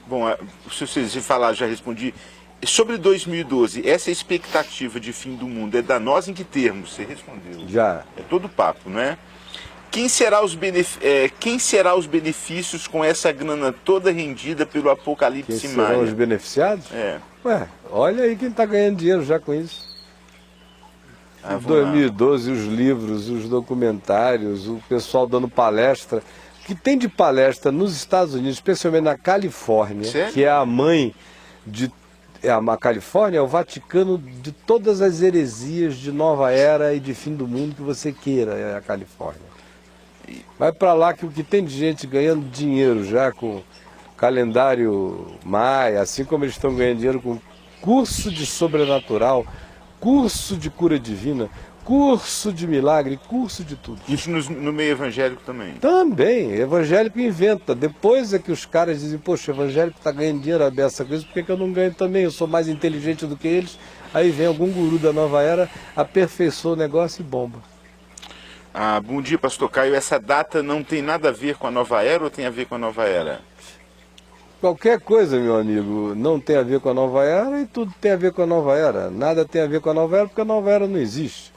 Bom, se você falar, já respondi. Sobre 2012, essa expectativa de fim do mundo é danosa em que termos? Você respondeu. Já. É todo papo, não é? Quem será os benefícios com essa grana toda rendida pelo Apocalipse Quem Maia? serão os beneficiados? É. Ué, olha aí quem está ganhando dinheiro já com isso. Em 2012, os livros, os documentários, o pessoal dando palestra. O que tem de palestra nos Estados Unidos, especialmente na Califórnia, Sério? que é a mãe de... A Califórnia é o Vaticano de todas as heresias de nova era e de fim do mundo que você queira, é a Califórnia. Vai para lá que o que tem de gente ganhando dinheiro já com calendário maia, assim como eles estão ganhando dinheiro com curso de sobrenatural, curso de cura divina, curso de milagre, curso de tudo. Isso no meio evangélico também? Também, evangélico inventa. Depois é que os caras dizem, poxa, o evangélico está ganhando dinheiro a beça com isso, por que eu não ganho também? Eu sou mais inteligente do que eles. Aí vem algum guru da nova era, aperfeiçoa o negócio e bomba. Bom dia, pastor Caio. Essa data não tem nada a ver com a nova era ou tem a ver com a nova era? Qualquer coisa, meu amigo, não tem a ver com a nova era e tudo tem a ver com a nova era. Nada tem a ver com a nova era porque a nova era não existe.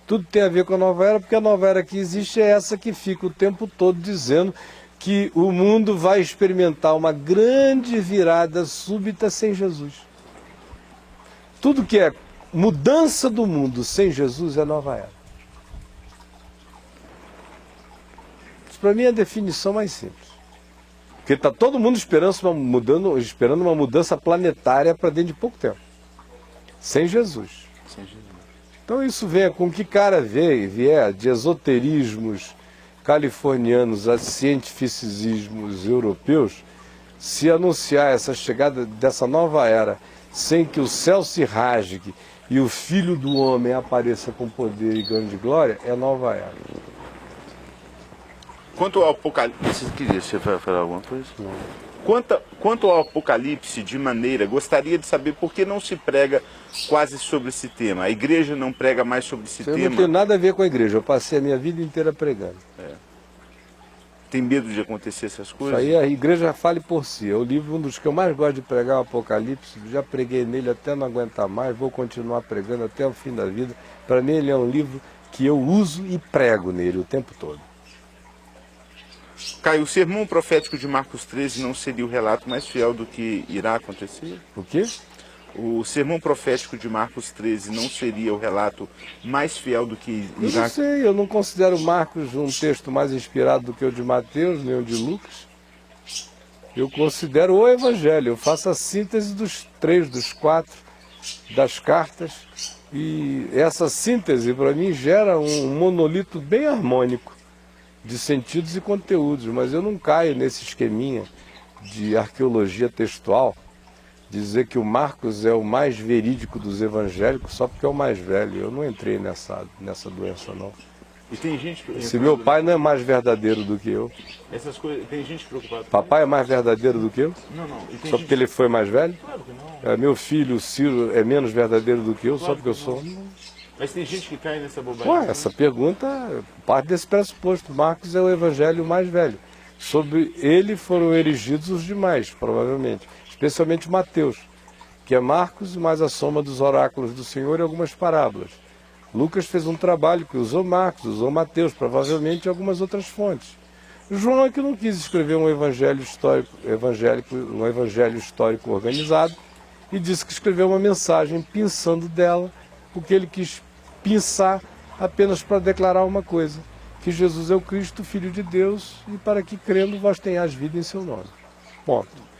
Tudo tem a ver com a nova era porque a nova era que existe é essa que fica o tempo todo dizendo que o mundo vai experimentar uma grande virada súbita sem Jesus. Tudo que é mudança do mundo sem Jesus é nova era. Isso para mim é a definição mais simples. Porque está todo mundo esperando uma mudança planetária para dentro de pouco tempo. Sem Jesus. Sem Jesus. Então isso vem com que cara vier de esoterismos californianos a cientificismos europeus, se anunciar essa chegada dessa nova era sem que o céu se rasgue e o Filho do Homem apareça com poder e grande glória, é nova era. Quanto ao Apocalipse, você vai falar alguma coisa? Não. Quanto ao Apocalipse, de maneira, gostaria de saber por que não se prega quase sobre esse tema. A igreja não prega mais sobre esse tema? Eu não tenho nada a ver com a igreja, eu passei a minha vida inteira pregando. Tem medo de acontecer essas coisas? Isso aí a igreja fale por si. É o livro, um dos que eu mais gosto de pregar, o Apocalipse. Já preguei nele até não aguentar mais, vou continuar pregando até o fim da vida. Para mim ele é um livro que eu uso e prego nele o tempo todo. Caio, o sermão profético de Marcos 13 não seria o relato mais fiel do que irá acontecer? O quê? O sermão profético de Marcos 13 não seria o relato mais fiel do que irá... Eu não sei, eu não considero Marcos um texto mais inspirado do que o de Mateus, nem o de Lucas. Eu considero o Evangelho, eu faço a síntese dos 3, dos 4, das cartas. E essa síntese, para mim, gera um monolito bem harmônico de sentidos e conteúdos, mas eu não caio nesse esqueminha de arqueologia textual, dizer que o Marcos é o mais verídico dos evangélicos só porque é o mais velho. Eu não entrei nessa doença, não. E tem gente... Se meu pai não é mais verdadeiro do que eu. Essas coisas, tem gente preocupada. Papai é mais verdadeiro do que eu? Não. E tem Só gente... porque ele foi mais velho? Claro que não. Meu filho, o Ciro, é menos verdadeiro do que eu, Claro só porque eu que sou? Mas tem gente que cai nessa bobagem. Ué, essa pergunta parte desse pressuposto. Marcos é o evangelho mais velho. Sobre ele foram erigidos os demais, provavelmente. Especialmente Mateus, que é Marcos mais a soma dos oráculos do Senhor e algumas parábolas. Lucas fez um trabalho que usou Marcos, usou Mateus, provavelmente algumas outras fontes. João é que não quis escrever um evangelho histórico organizado e disse que escreveu uma mensagem pinçando dela o que ele quis pinçar apenas para declarar uma coisa, que Jesus é o Cristo, Filho de Deus, e para que crendo vós tenhais vida em seu nome. Ponto.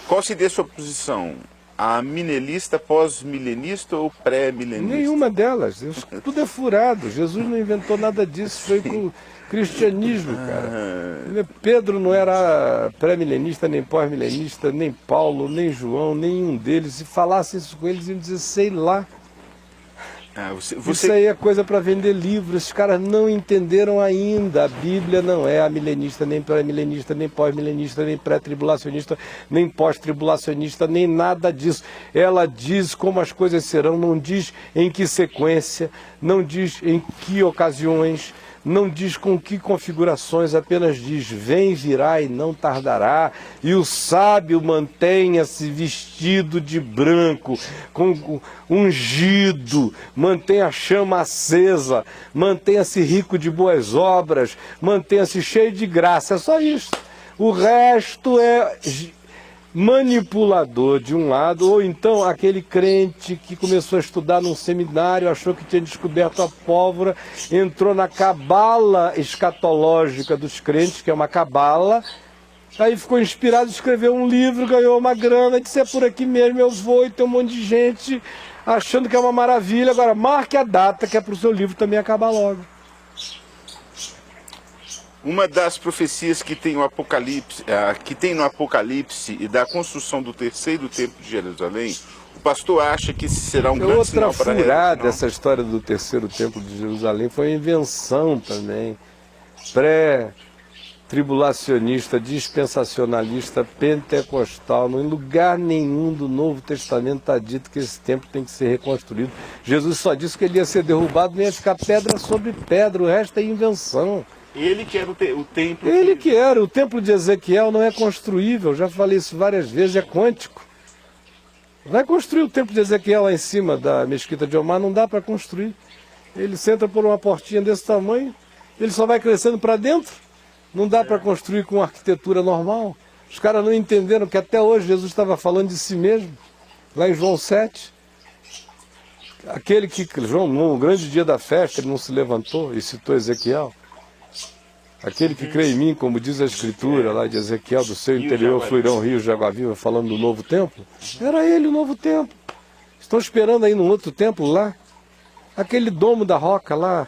Qual seria a sua posição? A millenista, pós-milenista ou pré-milenista? Nenhuma delas. Tudo é furado. Jesus não inventou nada disso. Foi com o cristianismo, cara. Pedro não era pré-milenista, nem pós-milenista, nem Paulo, nem João, nenhum deles. Se falasse isso com eles, iam dizer, sei lá. Isso aí é coisa para vender livros. Esses caras não entenderam ainda. A Bíblia não é a milenista, nem pré-milenista, nem pós-milenista, nem pré-tribulacionista, nem pós-tribulacionista, nem nada disso. Ela diz como as coisas serão, não diz em que sequência, não diz em que ocasiões, não diz com que configurações, apenas diz, vem, virá e não tardará, e o sábio mantenha-se vestido de branco, ungido, mantenha a chama acesa, mantenha-se rico de boas obras, mantenha-se cheio de graça, é só isso. O resto é manipulador de um lado, ou então aquele crente que começou a estudar num seminário, achou que tinha descoberto a pólvora, entrou na cabala escatológica dos crentes, que é uma cabala, aí ficou inspirado, escreveu um livro, ganhou uma grana, disse, é por aqui mesmo, eu vou, e tem um monte de gente achando que é uma maravilha. Agora marque a data, que é para o seu livro também acabar logo. Uma das profecias que tem, no Apocalipse e da construção do terceiro templo de Jerusalém, o pastor acha que esse será um grande sinal para a outra furada, essa história do terceiro templo de Jerusalém foi uma invenção também, pré-tribulacionista, dispensacionalista, pentecostal. Em lugar nenhum do Novo Testamento está dito que esse templo tem que ser reconstruído. Jesus só disse que ele ia ser derrubado, nem ia ficar pedra sobre pedra, o resto é invenção. Ele que era o templo. Ele que era. O templo de Ezequiel não é construível. Já falei isso várias vezes, é quântico. Vai construir o templo de Ezequiel lá em cima da mesquita de Omar, não dá para construir. Ele senta por uma portinha desse tamanho, ele só vai crescendo para dentro. Não dá para construir com arquitetura normal. Os caras não entenderam que até hoje Jesus estava falando de si mesmo. Lá em João 7. Aquele que, João, no grande dia da festa, ele não se levantou e citou Ezequiel. Aquele que crê em mim, como diz a Escritura lá de Ezequiel, do seu interior fluirão rios de água viva, falando do novo templo. Era ele o novo templo. Estão esperando aí num outro templo lá. Aquele domo da roca lá,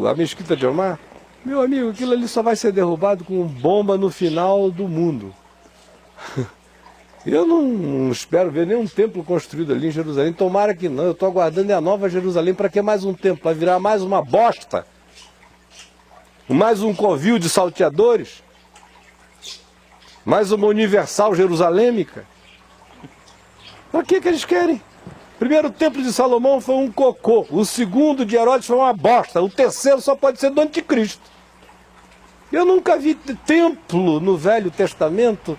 a mesquita de Omar. Meu amigo, aquilo ali só vai ser derrubado com bomba no final do mundo. Eu não espero ver nenhum templo construído ali em Jerusalém. Tomara que não. Eu estou aguardando a nova Jerusalém. Para que mais um templo? Vai virar mais uma bosta? Mais um covil de salteadores? Mais uma universal jerusalêmica? Para que eles querem? O primeiro templo de Salomão foi um cocô. O segundo de Herodes foi uma bosta. O terceiro só pode ser do anticristo. Eu nunca vi templo no Velho Testamento.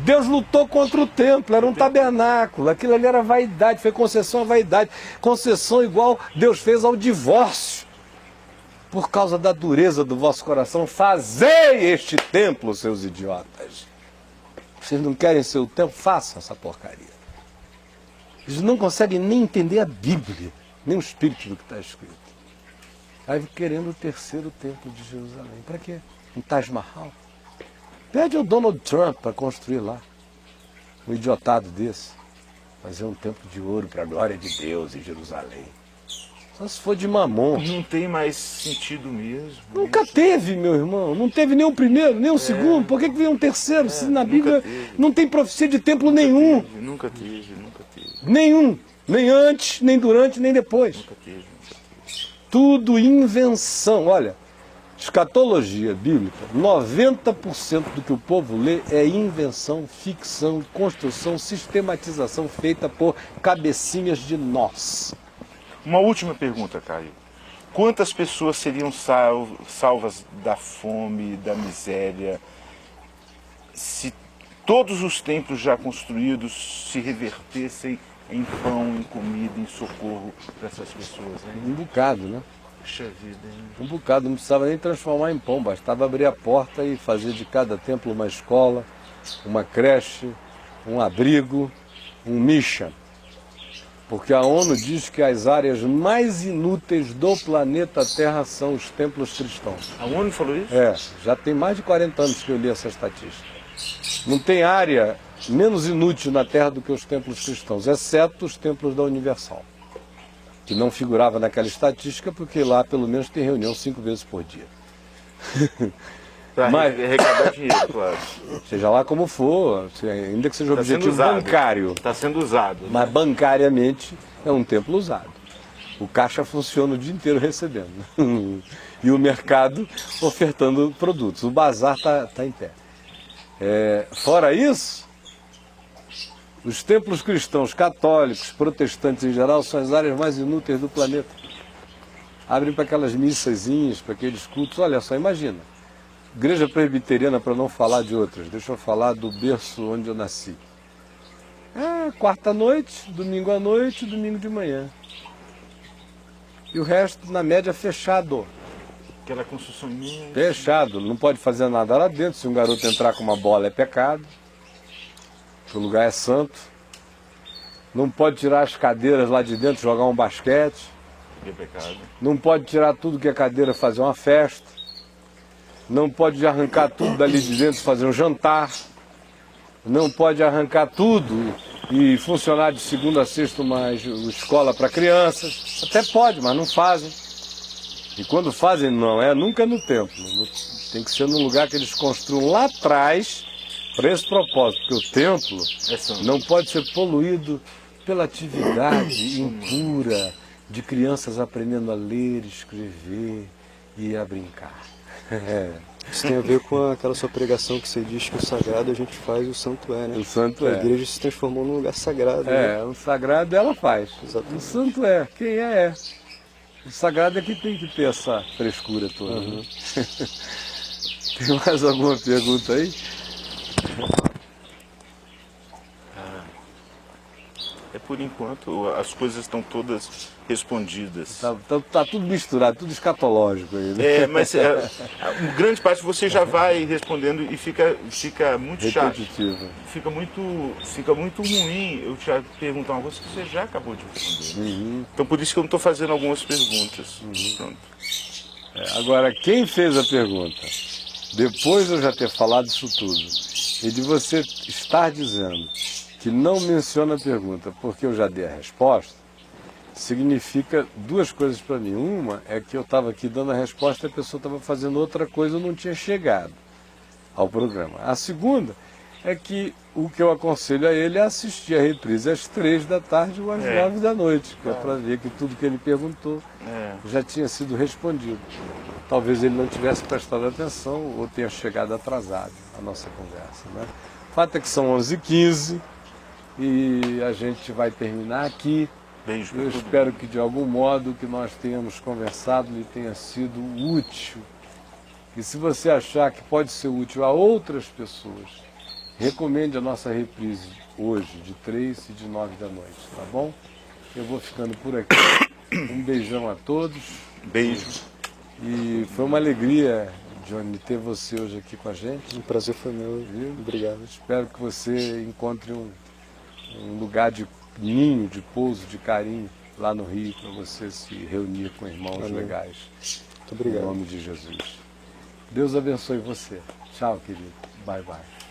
Deus lutou contra o templo, era um tabernáculo. Aquilo ali era vaidade, foi concessão à vaidade. Concessão igual Deus fez ao divórcio. Por causa da dureza do vosso coração, fazei este templo, seus idiotas. Vocês não querem seu templo? Façam essa porcaria. Eles não conseguem nem entender a Bíblia, nem o espírito do que está escrito. Aí querendo o terceiro templo de Jerusalém. Para quê? Um Taj Mahal? Pede ao Donald Trump para construir lá. Um idiotado desse. Fazer um templo de ouro para a glória de Deus em Jerusalém. Só se for de Mamon. Não tem mais sentido mesmo. Nunca teve, meu irmão. Não teve nem o primeiro, nem o segundo. Por que veio um terceiro? Se na Bíblia não tem profecia de templo nenhum. Nunca teve. Nenhum. Nem antes, nem durante, nem depois. Nunca teve. Tudo invenção. Olha, escatologia bíblica, 90% do que o povo lê é invenção, ficção, construção, sistematização feita por cabecinhas de nós. Uma última pergunta, Caio. Quantas pessoas seriam salvas da fome, da miséria, se todos os templos já construídos se revertessem em pão, em comida, em socorro para essas pessoas? Hein? Um bocado, né? Puxa vida, hein? Um bocado, não precisava nem transformar em pão, bastava abrir a porta e fazer de cada templo uma escola, uma creche, um abrigo, um misha. Porque a ONU diz que as áreas mais inúteis do planeta Terra são os templos cristãos. A ONU falou isso? É, já tem mais de 40 anos que eu li essa estatística. Não tem área menos inútil na Terra do que os templos cristãos, exceto os templos da Universal, que não figurava naquela estatística porque lá pelo menos tem reunião 5 vezes por dia. Para arrecadar dinheiro, claro. Seja lá como for, ainda que seja objetivo bancário. Está sendo usado. Né? Mas bancariamente é um templo usado. O caixa funciona o dia inteiro recebendo. E o mercado ofertando produtos. O bazar está em pé. Fora isso, os templos cristãos, católicos, protestantes em geral, são as áreas mais inúteis do planeta. Abrem para aquelas missazinhas, para aqueles cultos. Olha só, imagina. Igreja presbiteriana, para não falar de outras, deixa eu falar do berço onde eu nasci. Quarta noite, domingo à noite, domingo de manhã. E o resto, na média, fechado. Aquela construção imensa. Fechado, não pode fazer nada lá dentro. Se um garoto entrar com uma bola é pecado. O lugar é santo. Não pode tirar as cadeiras lá de dentro, jogar um basquete. É pecado. Não pode tirar tudo que é cadeira, fazer uma festa. Não pode arrancar tudo dali de dentro, fazer um jantar. Não pode arrancar tudo e funcionar de segunda a sexta uma escola para crianças. Até pode, mas não fazem. E quando fazem, não é nunca no templo. Tem que ser num lugar que eles construam lá atrás para esse propósito. Porque o templo não pode ser poluído pela atividade impura de crianças aprendendo a ler, escrever e a brincar. Isso tem a ver com aquela sua pregação que você diz que o sagrado a gente faz, o santo é, né? O santo a igreja se transformou num lugar sagrado. Né? O sagrado ela faz. Exatamente. O santo é. Quem é. O sagrado é que tem que ter essa frescura toda. Uhum. Né? Tem mais alguma pergunta aí? Por enquanto, as coisas estão todas respondidas. Tá tudo misturado, tudo escatológico aí, né? Mas grande parte você já vai respondendo e fica muito chato. Fica muito ruim eu te perguntar uma coisa que você já acabou de responder. Uhum. Então por isso que eu não estou fazendo algumas perguntas. Pronto. Agora, quem fez a pergunta, depois de eu já ter falado isso tudo, e de você estar dizendo que não menciona a pergunta porque eu já dei a resposta, significa duas coisas para mim. Uma é que eu estava aqui dando a resposta e a pessoa estava fazendo outra coisa e não tinha chegado ao programa. A segunda é que o que eu aconselho a ele é assistir a reprise às 3 da tarde ou às 9 da noite, que é para ver que tudo que ele perguntou já tinha sido respondido. Talvez ele não tivesse prestado atenção ou tenha chegado atrasado à nossa conversa. Né? O fato é que são 11h15 e a gente vai terminar aqui. Beijo. Eu espero que de algum modo que nós tenhamos conversado lhe tenha sido útil. E se você achar que pode ser útil a outras pessoas, recomende a nossa reprise hoje, de 3 e de 9 da noite, tá bom? Eu vou ficando por aqui. Um beijão a todos. Beijo. E foi uma alegria, Johnny, ter você hoje aqui com a gente. O prazer foi meu, viu? Obrigado. Espero que você encontre um lugar de ninho, de pouso, de carinho lá no Rio, para você se reunir com irmãos legais. Muito obrigado. Em nome de Jesus. Deus abençoe você. Tchau, querido. Bye, bye.